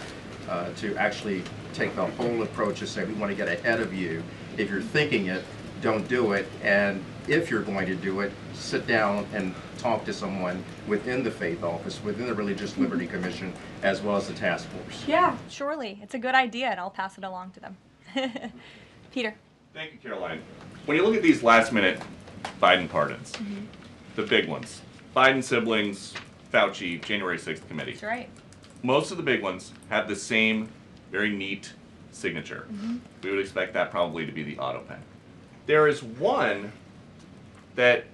[SPEAKER 21] to actually take the whole approach and say, we want to get ahead of you. If you're thinking it, don't do it. And if you're going to do it, sit down and talk to someone within the Faith Office, within the Religious Liberty Commission, as well as the task force.
[SPEAKER 8] Yeah, surely. It's a good idea, and I'll pass it along to them. Peter.
[SPEAKER 7] Thank you, Caroline. When you look at these last-minute Biden pardons, the big ones, Biden siblings, Fauci, January 6th committee.
[SPEAKER 8] That's right.
[SPEAKER 7] Most of the big ones have the same very neat signature. We would expect that probably to be the auto pen. There is one that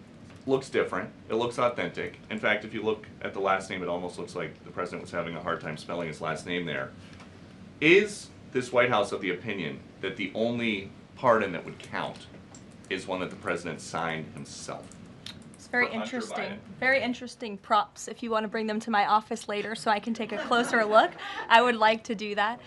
[SPEAKER 7] looks different. It looks authentic. In fact, if you look at the last name, it almost looks like the president was having a hard time spelling his last name there. Is this White House of the opinion that the only pardon that would count is one that the president signed himself?
[SPEAKER 8] It's very interesting. Very interesting props. If you want to bring them to my office later so I can take a closer look, I would like to do that.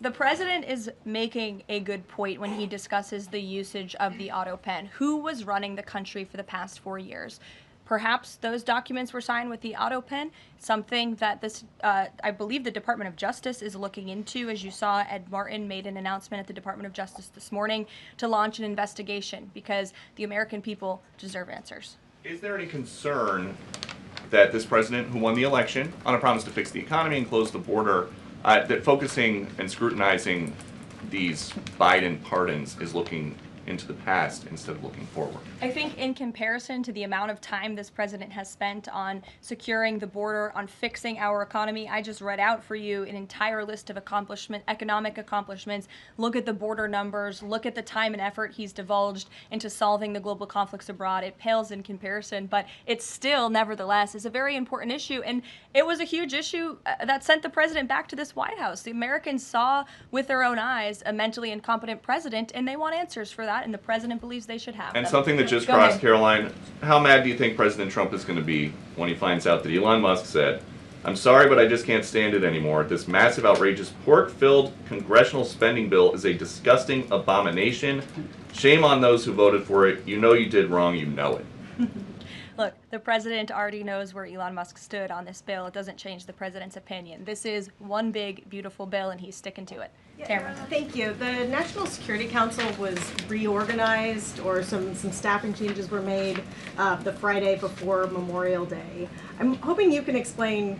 [SPEAKER 8] The president is making a good point when he discusses the usage of the auto pen. Who was running the country for the past 4 years? Perhaps those documents were signed with the auto pen, something that this, I believe the Department of Justice is looking into. As you saw, Ed Martin made an announcement at the Department of Justice this morning to launch an investigation because the American people deserve answers.
[SPEAKER 7] Is there any concern that this president, who won the election on a promise to fix the economy and close the border, that focusing and scrutinizing these Biden pardons is looking into the past instead of looking forward.
[SPEAKER 8] I think in comparison to the amount of time this president has spent on securing the border, on fixing our economy, I just read out for you an entire list of economic accomplishments. Look at the border numbers, look at the time and effort he's divulged into solving the global conflicts abroad. It pales in comparison, but it still, nevertheless, is a very important issue. And it was a huge issue that sent the president back to this White House. The Americans saw with their own eyes a mentally incompetent president, and they want answers for that, and the president believes they should have
[SPEAKER 7] And
[SPEAKER 8] them.
[SPEAKER 7] something that just crossed, Caroline, how mad do you think President Trump is going to be when he finds out that Elon Musk said, "I'm sorry, but I just can't stand it anymore. This massive, outrageous, pork-filled congressional spending bill is a disgusting abomination. Shame on those who voted for it. You know you did wrong. You know it."
[SPEAKER 8] Look, the president already knows where Elon Musk stood on this bill. It doesn't change the president's opinion. This is one big, beautiful bill, and he's sticking to it. Tamara.
[SPEAKER 5] Thank you. The National Security Council was reorganized, or some staffing changes were made the Friday before Memorial Day. I'm hoping you can explain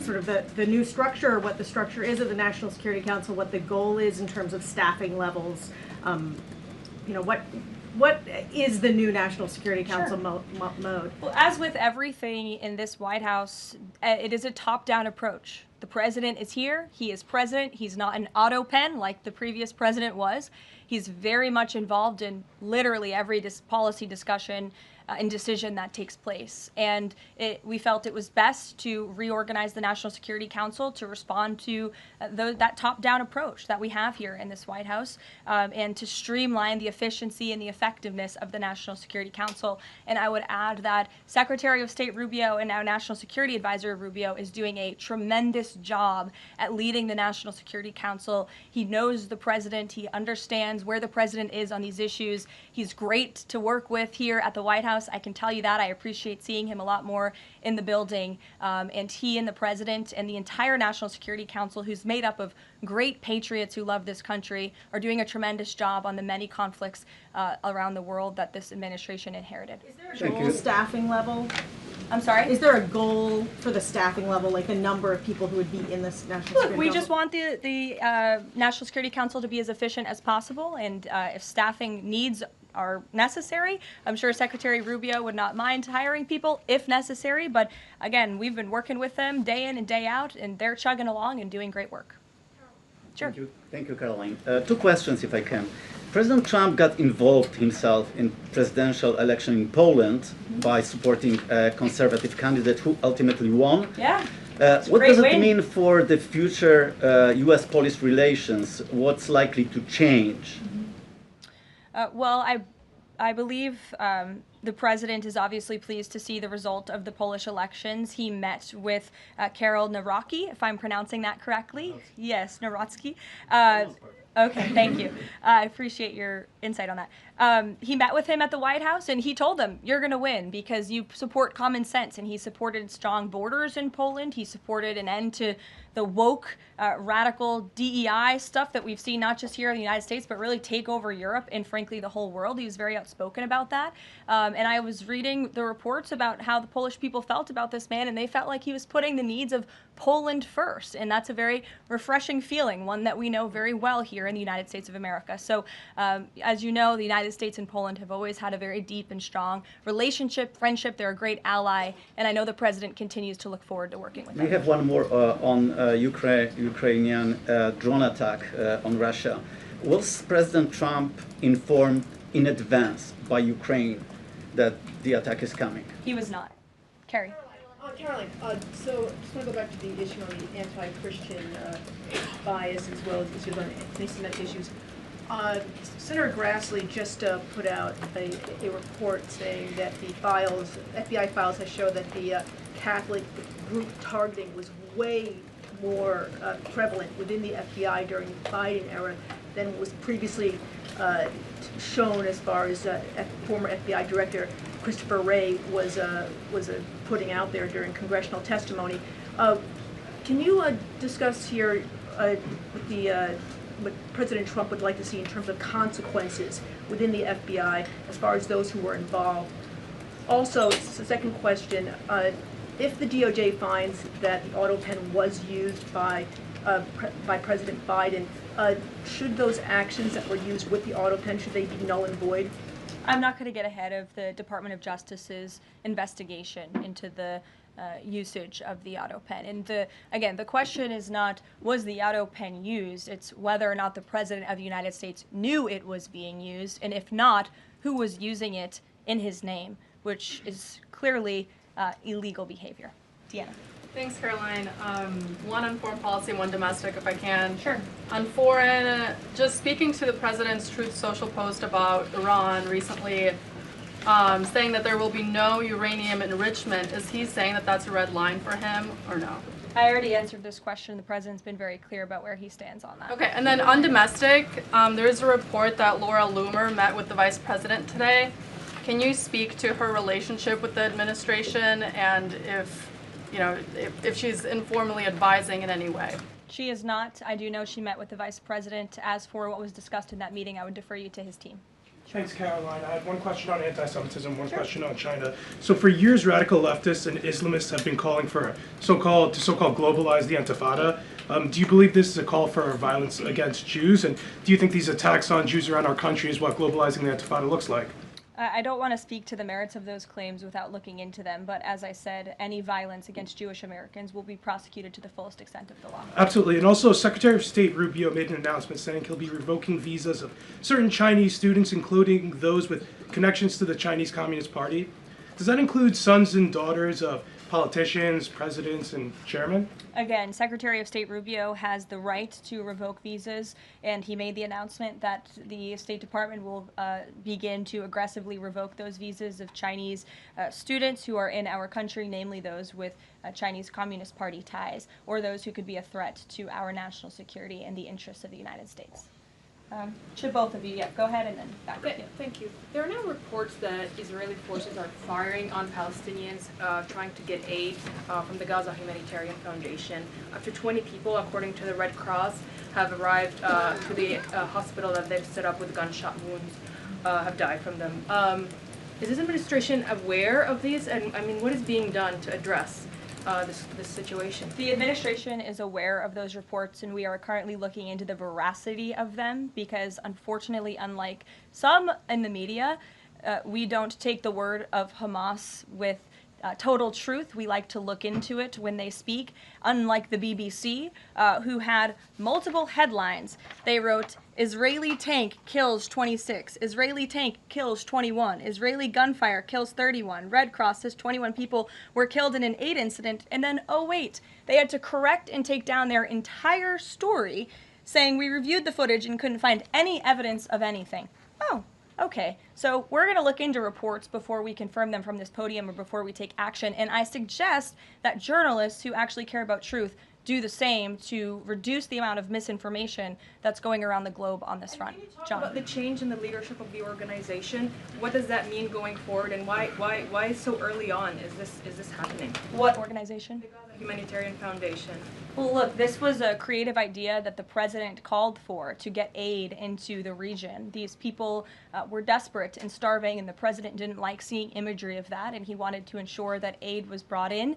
[SPEAKER 5] sort of the new structure, what the structure is of the National Security Council, what the goal is in terms of staffing levels. You know, what is the new National Security Council mode?
[SPEAKER 8] Well, as with everything in this White House, it is a top-down approach. The president is here. He is president. He's not an auto pen like the previous president was. He's very much involved in literally every policy discussion and decision that takes place. And we felt it was best to reorganize the National Security Council to respond to that top-down approach that we have here in this White House, and to streamline the efficiency and the effectiveness of the National Security Council. And I would add that Secretary of State Rubio and now National Security Advisor Rubio is doing a tremendous job at leading the National Security Council. He knows the president. He understands where the president is on these issues. He's great to work with here at the White House. I can tell you that. I appreciate seeing him a lot more in the building. And he and the president and the entire National Security Council, who's made up of great patriots who love this country, are doing a tremendous job on the many conflicts around the world that this administration inherited.
[SPEAKER 5] Is there a goal staffing level?
[SPEAKER 8] I'm sorry?
[SPEAKER 5] Is there a goal for the staffing level, like the number of people who would be in this National Security Council?
[SPEAKER 8] We just want the National Security Council to be as efficient as possible, and if staffing needs are necessary, I'm sure Secretary Rubio would not mind hiring people if necessary, but again, we've been working with them day in and day out, and they're chugging along and doing great work. Sure.
[SPEAKER 22] Thank you, Caroline. Two questions, if I can. President Trump got involved himself in presidential election in Poland by supporting a conservative candidate who ultimately won.
[SPEAKER 8] Yeah.
[SPEAKER 22] What does it mean for the future U.S.-Polish relations? What's likely to change?
[SPEAKER 8] Well, I believe the president is obviously pleased to see the result of the Polish elections. He met with Karol Nawrocki, if I'm pronouncing that correctly. Yes, Nawrocki. Okay, thank you. I appreciate your insight on that. He met with him at the White House, and he told him, you're going to win because you support common sense. And he supported strong borders in Poland. He supported an end to the woke, radical DEI stuff that we've seen not just here in the United States, but really take over Europe and, frankly, the whole world. He was very outspoken about that. And I was reading the reports about how the Polish people felt about this man, and they felt like he was putting the needs of Poland first. And that's a very refreshing feeling, one that we know very well here in the United States of America. So, as you know, the United States and Poland have always had a very deep and strong relationship, friendship. They're a great ally, and I know the president continues to look forward to working with them.
[SPEAKER 22] We have one more on Ukrainian drone attack on Russia. Was President Trump informed in advance by Ukraine that the attack is coming?
[SPEAKER 8] He was not. Carrie.
[SPEAKER 6] Caroline, so I just want to go back to the issue on the anti-Christian bias as well as issues on anti-Semitic issues. Senator Grassley just put out a report saying that the FBI files have shown that the Catholic group targeting was way more prevalent within the FBI during the Biden era than was previously shown, as far as former FBI Director Christopher Wray was putting out there during congressional testimony. Can you discuss here what President Trump would like to see in terms of consequences within the FBI as far as those who were involved? Also, the second question, if the DOJ finds that the auto pen was used by President Biden, should those actions that were used with the auto pen, should they be null and void?
[SPEAKER 8] I'm not going to get ahead of the Department of Justice's investigation into the usage of the auto pen. And again, the question is not, was the auto pen used? It's whether or not the President of the United States knew it was being used, and if not, who was using it in his name, which is clearly illegal behavior. Deanna.
[SPEAKER 2] Thanks, Caroline. One on foreign policy, one domestic, if I can.
[SPEAKER 8] Sure.
[SPEAKER 2] On foreign, just speaking to the president's Truth Social post about Iran recently, saying that there will be no uranium enrichment. Is he saying that that's a red line for him, or no?
[SPEAKER 8] I already answered this question. The president's been very clear about where he stands on that.
[SPEAKER 2] Okay, and then on domestic, there is a report that Laura Loomer met with the vice president today. Can you speak to her relationship with the administration and if she's informally advising in any way?
[SPEAKER 8] She is not. I do know she met with the vice president. As for what was discussed in that meeting, I would defer you to his team.
[SPEAKER 4] Thanks, Caroline. I had one question on anti-Semitism, one question on China. So for years, radical leftists and Islamists have been calling for to so-called globalize the Intifada. Do you believe this is a call for violence against Jews? And do you think these attacks on Jews around our country is what globalizing the Intifada looks like?
[SPEAKER 8] I don't want to speak to the merits of those claims without looking into them, but as I said, any violence against Jewish Americans will be prosecuted to the fullest extent of the law.
[SPEAKER 4] Absolutely. And also, Secretary of State Rubio made an announcement saying he'll be revoking visas of certain Chinese students, including those with connections to the Chinese Communist Party. Does that include sons and daughters of politicians, presidents, and chairmen?
[SPEAKER 8] Again, Secretary of State Rubio has the right to revoke visas, and he made the announcement that the State Department will begin to aggressively revoke those visas of Chinese students who are in our country, namely those with Chinese Communist Party ties, or those who could be a threat to our national security and the interests of the United States. To both of you, go ahead and then back to you.
[SPEAKER 23] Thank you. There are now reports that Israeli forces are firing on Palestinians trying to get aid from the Gaza Humanitarian Foundation. Up to 20 people, according to the Red Cross, have arrived to the hospital that they've set up with gunshot wounds, have died from them. Is this administration aware of these? And I mean, what is being done to address this situation?
[SPEAKER 8] The administration is aware of those reports, and we are currently looking into the veracity of them because, unfortunately, unlike some in the media, we don't take the word of Hamas with total truth. We like to look into it when they speak. Unlike the BBC, who had multiple headlines, they wrote, Israeli tank kills 26, Israeli tank kills 21, Israeli gunfire kills 31, Red Cross says 21 people were killed in an aid incident, and then, oh wait, they had to correct and take down their entire story, saying we reviewed the footage and couldn't find any evidence of anything. Oh. Okay, so we're going to look into reports before we confirm them from this podium or before we take action, and I suggest that journalists who actually care about truth do the same to reduce the amount of misinformation that's going around the globe on this front. John.
[SPEAKER 23] About the change in the leadership of the organization, what does that mean going forward, and why so early on is this happening?
[SPEAKER 8] What organization?
[SPEAKER 23] The Gaza Humanitarian Foundation.
[SPEAKER 8] Well, look, this was a creative idea that the president called for to get aid into the region. These people were desperate and starving, and the president didn't like seeing imagery of that, and he wanted to ensure that aid was brought in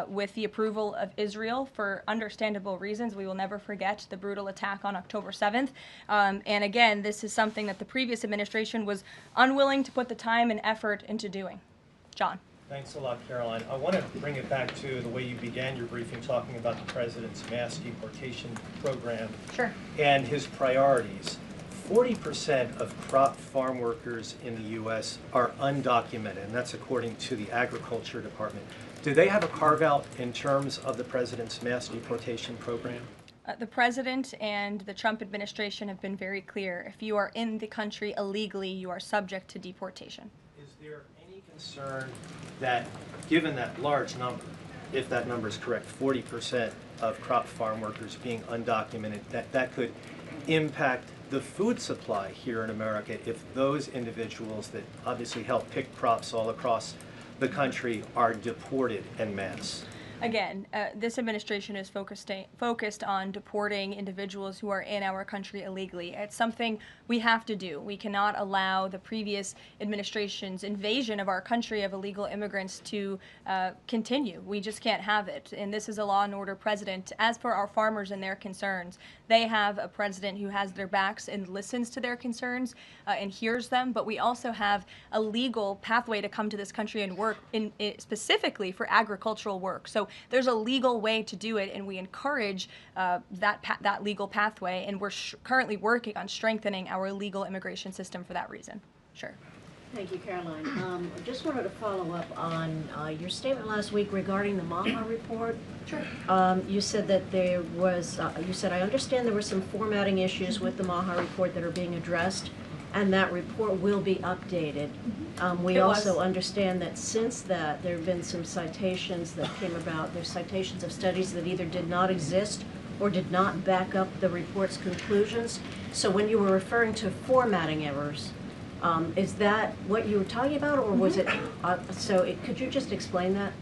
[SPEAKER 8] with the approval of Israel for understandable reasons. We will never forget the brutal attack on October 7th. And again, this is something that the previous administration was unwilling to put the time and effort into doing. John.
[SPEAKER 24] Thanks a lot, Caroline. I want to bring it back to the way you began your briefing, talking about the president's mass deportation program and his priorities. 40% of crop farm workers in the U.S. are undocumented, and that's according to the Agriculture Department. Do they have a carve-out in terms of the president's mass deportation program?
[SPEAKER 8] The president and the Trump administration have been very clear. If you are in the country illegally, you are subject to deportation.
[SPEAKER 24] Is there any concern that, given that large number, if that number is correct, 40% of crop farm workers being undocumented, that could impact the food supply here in America if those individuals that obviously help pick crops all across the country are deported en masse?
[SPEAKER 8] Again, this administration is focused on deporting individuals who are in our country illegally. It's something we have to do. We cannot allow the previous administration's invasion of our country of illegal immigrants to continue. We just can't have it. And this is a law and order president. As for our farmers and their concerns, they have a president who has their backs and listens to their concerns and hears them. But we also have a legal pathway to come to this country and work specifically for agricultural work. So there's a legal way to do it, and we encourage that legal pathway, and we're currently working on strengthening our legal immigration system for that reason. Sure.
[SPEAKER 1] Thank you, Caroline. I just wanted to follow up on your statement last week regarding the Maha report.
[SPEAKER 8] Sure.
[SPEAKER 1] You said that there was, you said, I understand there were some formatting issues with the Maha report that are being addressed, and that report will be updated. We also understand that since that, there have been some citations that came about. There's citations of studies that either did not exist or did not back up the report's conclusions. So when you were referring to formatting errors, is that what you were talking about, or was it, could you just explain that?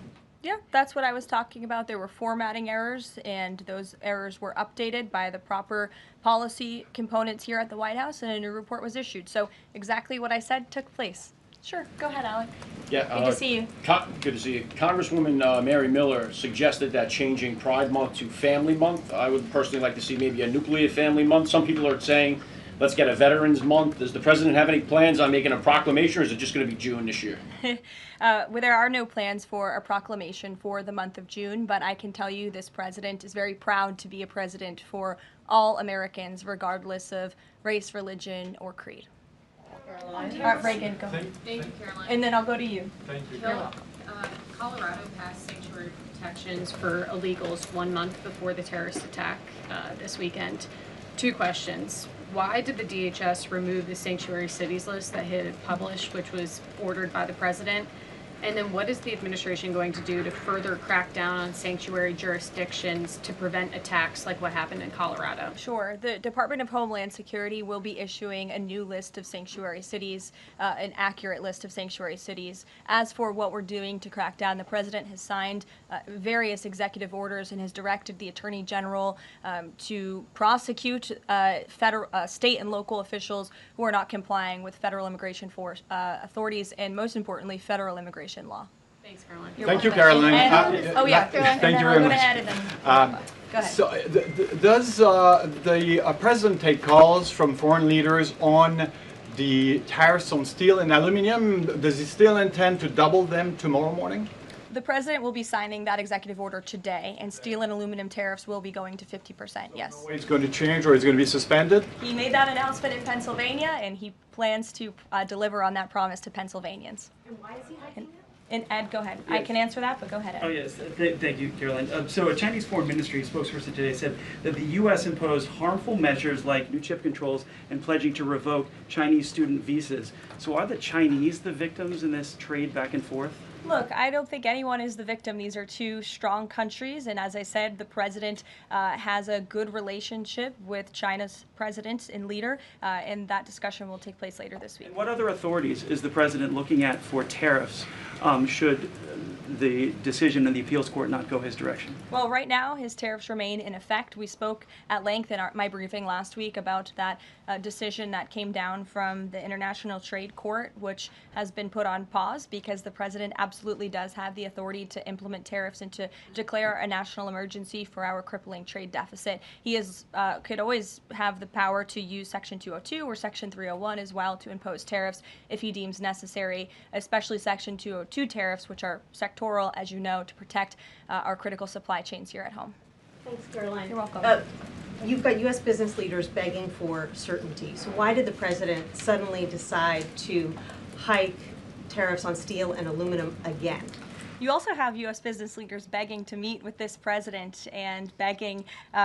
[SPEAKER 8] Yeah, that's what I was talking about. There were formatting errors, and those errors were updated by the proper policy components here at the White House, and a new report was issued. So exactly what I said took place. Sure, go ahead, Alec.
[SPEAKER 9] Yeah,
[SPEAKER 8] good to see you.
[SPEAKER 9] Good to see you. Congresswoman Mary Miller suggested that changing Pride Month to Family Month. I would personally like to see maybe a nuclear family month. Some people are saying, let's get a Veterans Month. Does the president have any plans on making a proclamation, or is it just going to be June this year?
[SPEAKER 8] Well, there are no plans for a proclamation for the month of June, but I can tell you this president is very proud to be a president for all Americans, regardless of race, religion, or creed.
[SPEAKER 10] Caroline.
[SPEAKER 8] Reagan, go ahead.
[SPEAKER 10] Thank you, Caroline.
[SPEAKER 8] And then I'll go to you.
[SPEAKER 10] Thank you. You're welcome. Colorado passed sanctuary protections for illegals 1 month before the terrorist attack this weekend. 2 questions. Why did the DHS remove the sanctuary cities list that it had published, which was ordered by the president? And then what is the administration going to do to further crack down on sanctuary jurisdictions to prevent attacks like what happened in Colorado?
[SPEAKER 8] Sure. The Department of Homeland Security will be issuing a new list of sanctuary cities, an accurate list of sanctuary cities. As for what we're doing to crack down, the president has signed various executive orders and has directed the Attorney General to prosecute state and local officials who are not complying with federal immigration authorities and, most importantly, federal immigration law.
[SPEAKER 10] Thanks, Caroline.
[SPEAKER 11] Thank you, Caroline.
[SPEAKER 8] Caroline.
[SPEAKER 11] Thank you very much.
[SPEAKER 8] Go ahead.
[SPEAKER 11] So, does the president take calls from foreign leaders on the tariffs on steel and aluminum? Does he still intend to double them tomorrow morning?
[SPEAKER 8] The president will be signing that executive order today, and steel and aluminum tariffs will be going to 50%, yes.
[SPEAKER 11] It's going to change, or it's going to be suspended?
[SPEAKER 8] He made that announcement in Pennsylvania, and he plans to deliver on that promise to Pennsylvanians.
[SPEAKER 1] And why is he hiking it?
[SPEAKER 8] And Ed, go ahead.
[SPEAKER 25] Yes.
[SPEAKER 8] I can answer that, but go ahead, Ed.
[SPEAKER 25] Oh, yes. Thank you, Caroline. So a Chinese Foreign Ministry spokesperson today said that the U.S. imposed harmful measures like new chip controls and pledging to revoke Chinese student visas. So are the Chinese the victims in this trade back and forth?
[SPEAKER 8] Look, I don't think anyone is the victim. These are 2 strong countries, and as I said, the president has a good relationship with China's president and leader, and that discussion will take place later this week.
[SPEAKER 25] And what other authorities is the president looking at for tariffs should the decision in the appeals court not go his direction?
[SPEAKER 8] Well, right now, his tariffs remain in effect. We spoke at length in my briefing last week about that decision that came down from the International Trade Court, which has been put on pause because the president absolutely does have the authority to implement tariffs and to declare a national emergency for our crippling trade deficit. He could always have the power to use Section 202 or Section 301 as well to impose tariffs if he deems necessary, especially Section 202 tariffs, which are sectoral, as you know, to protect our critical supply chains here at home.
[SPEAKER 1] Thanks, Caroline.
[SPEAKER 8] You're welcome.
[SPEAKER 5] You've got U.S. business leaders begging for certainty. So why did the president suddenly decide to hike tariffs on steel and aluminum again?
[SPEAKER 8] You also have U.S. business leaders begging to meet with this president and begging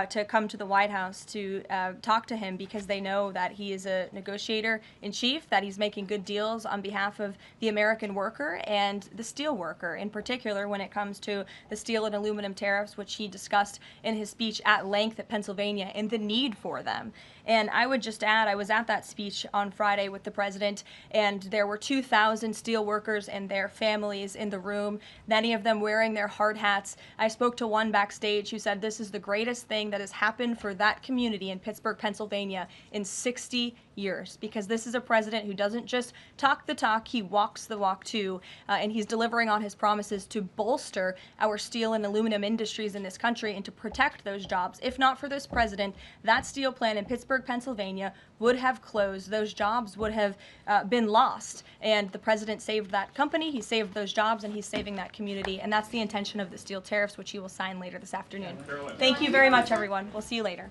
[SPEAKER 8] to come to the White House to talk to him because they know that he is a negotiator in chief, that he's making good deals on behalf of the American worker and the steel worker, in particular when it comes to the steel and aluminum tariffs, which he discussed in his speech at length at Pennsylvania, and the need for them. And I would just add, I was at that speech on Friday with the president, and there were 2,000 steel workers and their families in the room. many of them wearing their hard hats. I spoke to one backstage who said this is the greatest thing that has happened for that community in Pittsburgh, Pennsylvania in 60 years, because this is a president who doesn't just talk the talk, he walks the walk too, and he's delivering on his promises to bolster our steel and aluminum industries in this country and to protect those jobs. If not for this president, that steel plant in Pittsburgh, Pennsylvania would have closed. Those jobs would have been lost, and the president saved that company, he saved those jobs, and he's saving that community, and that's the intention of the steel tariffs, which he will sign later this afternoon. Thank you very much, everyone. We'll see you later.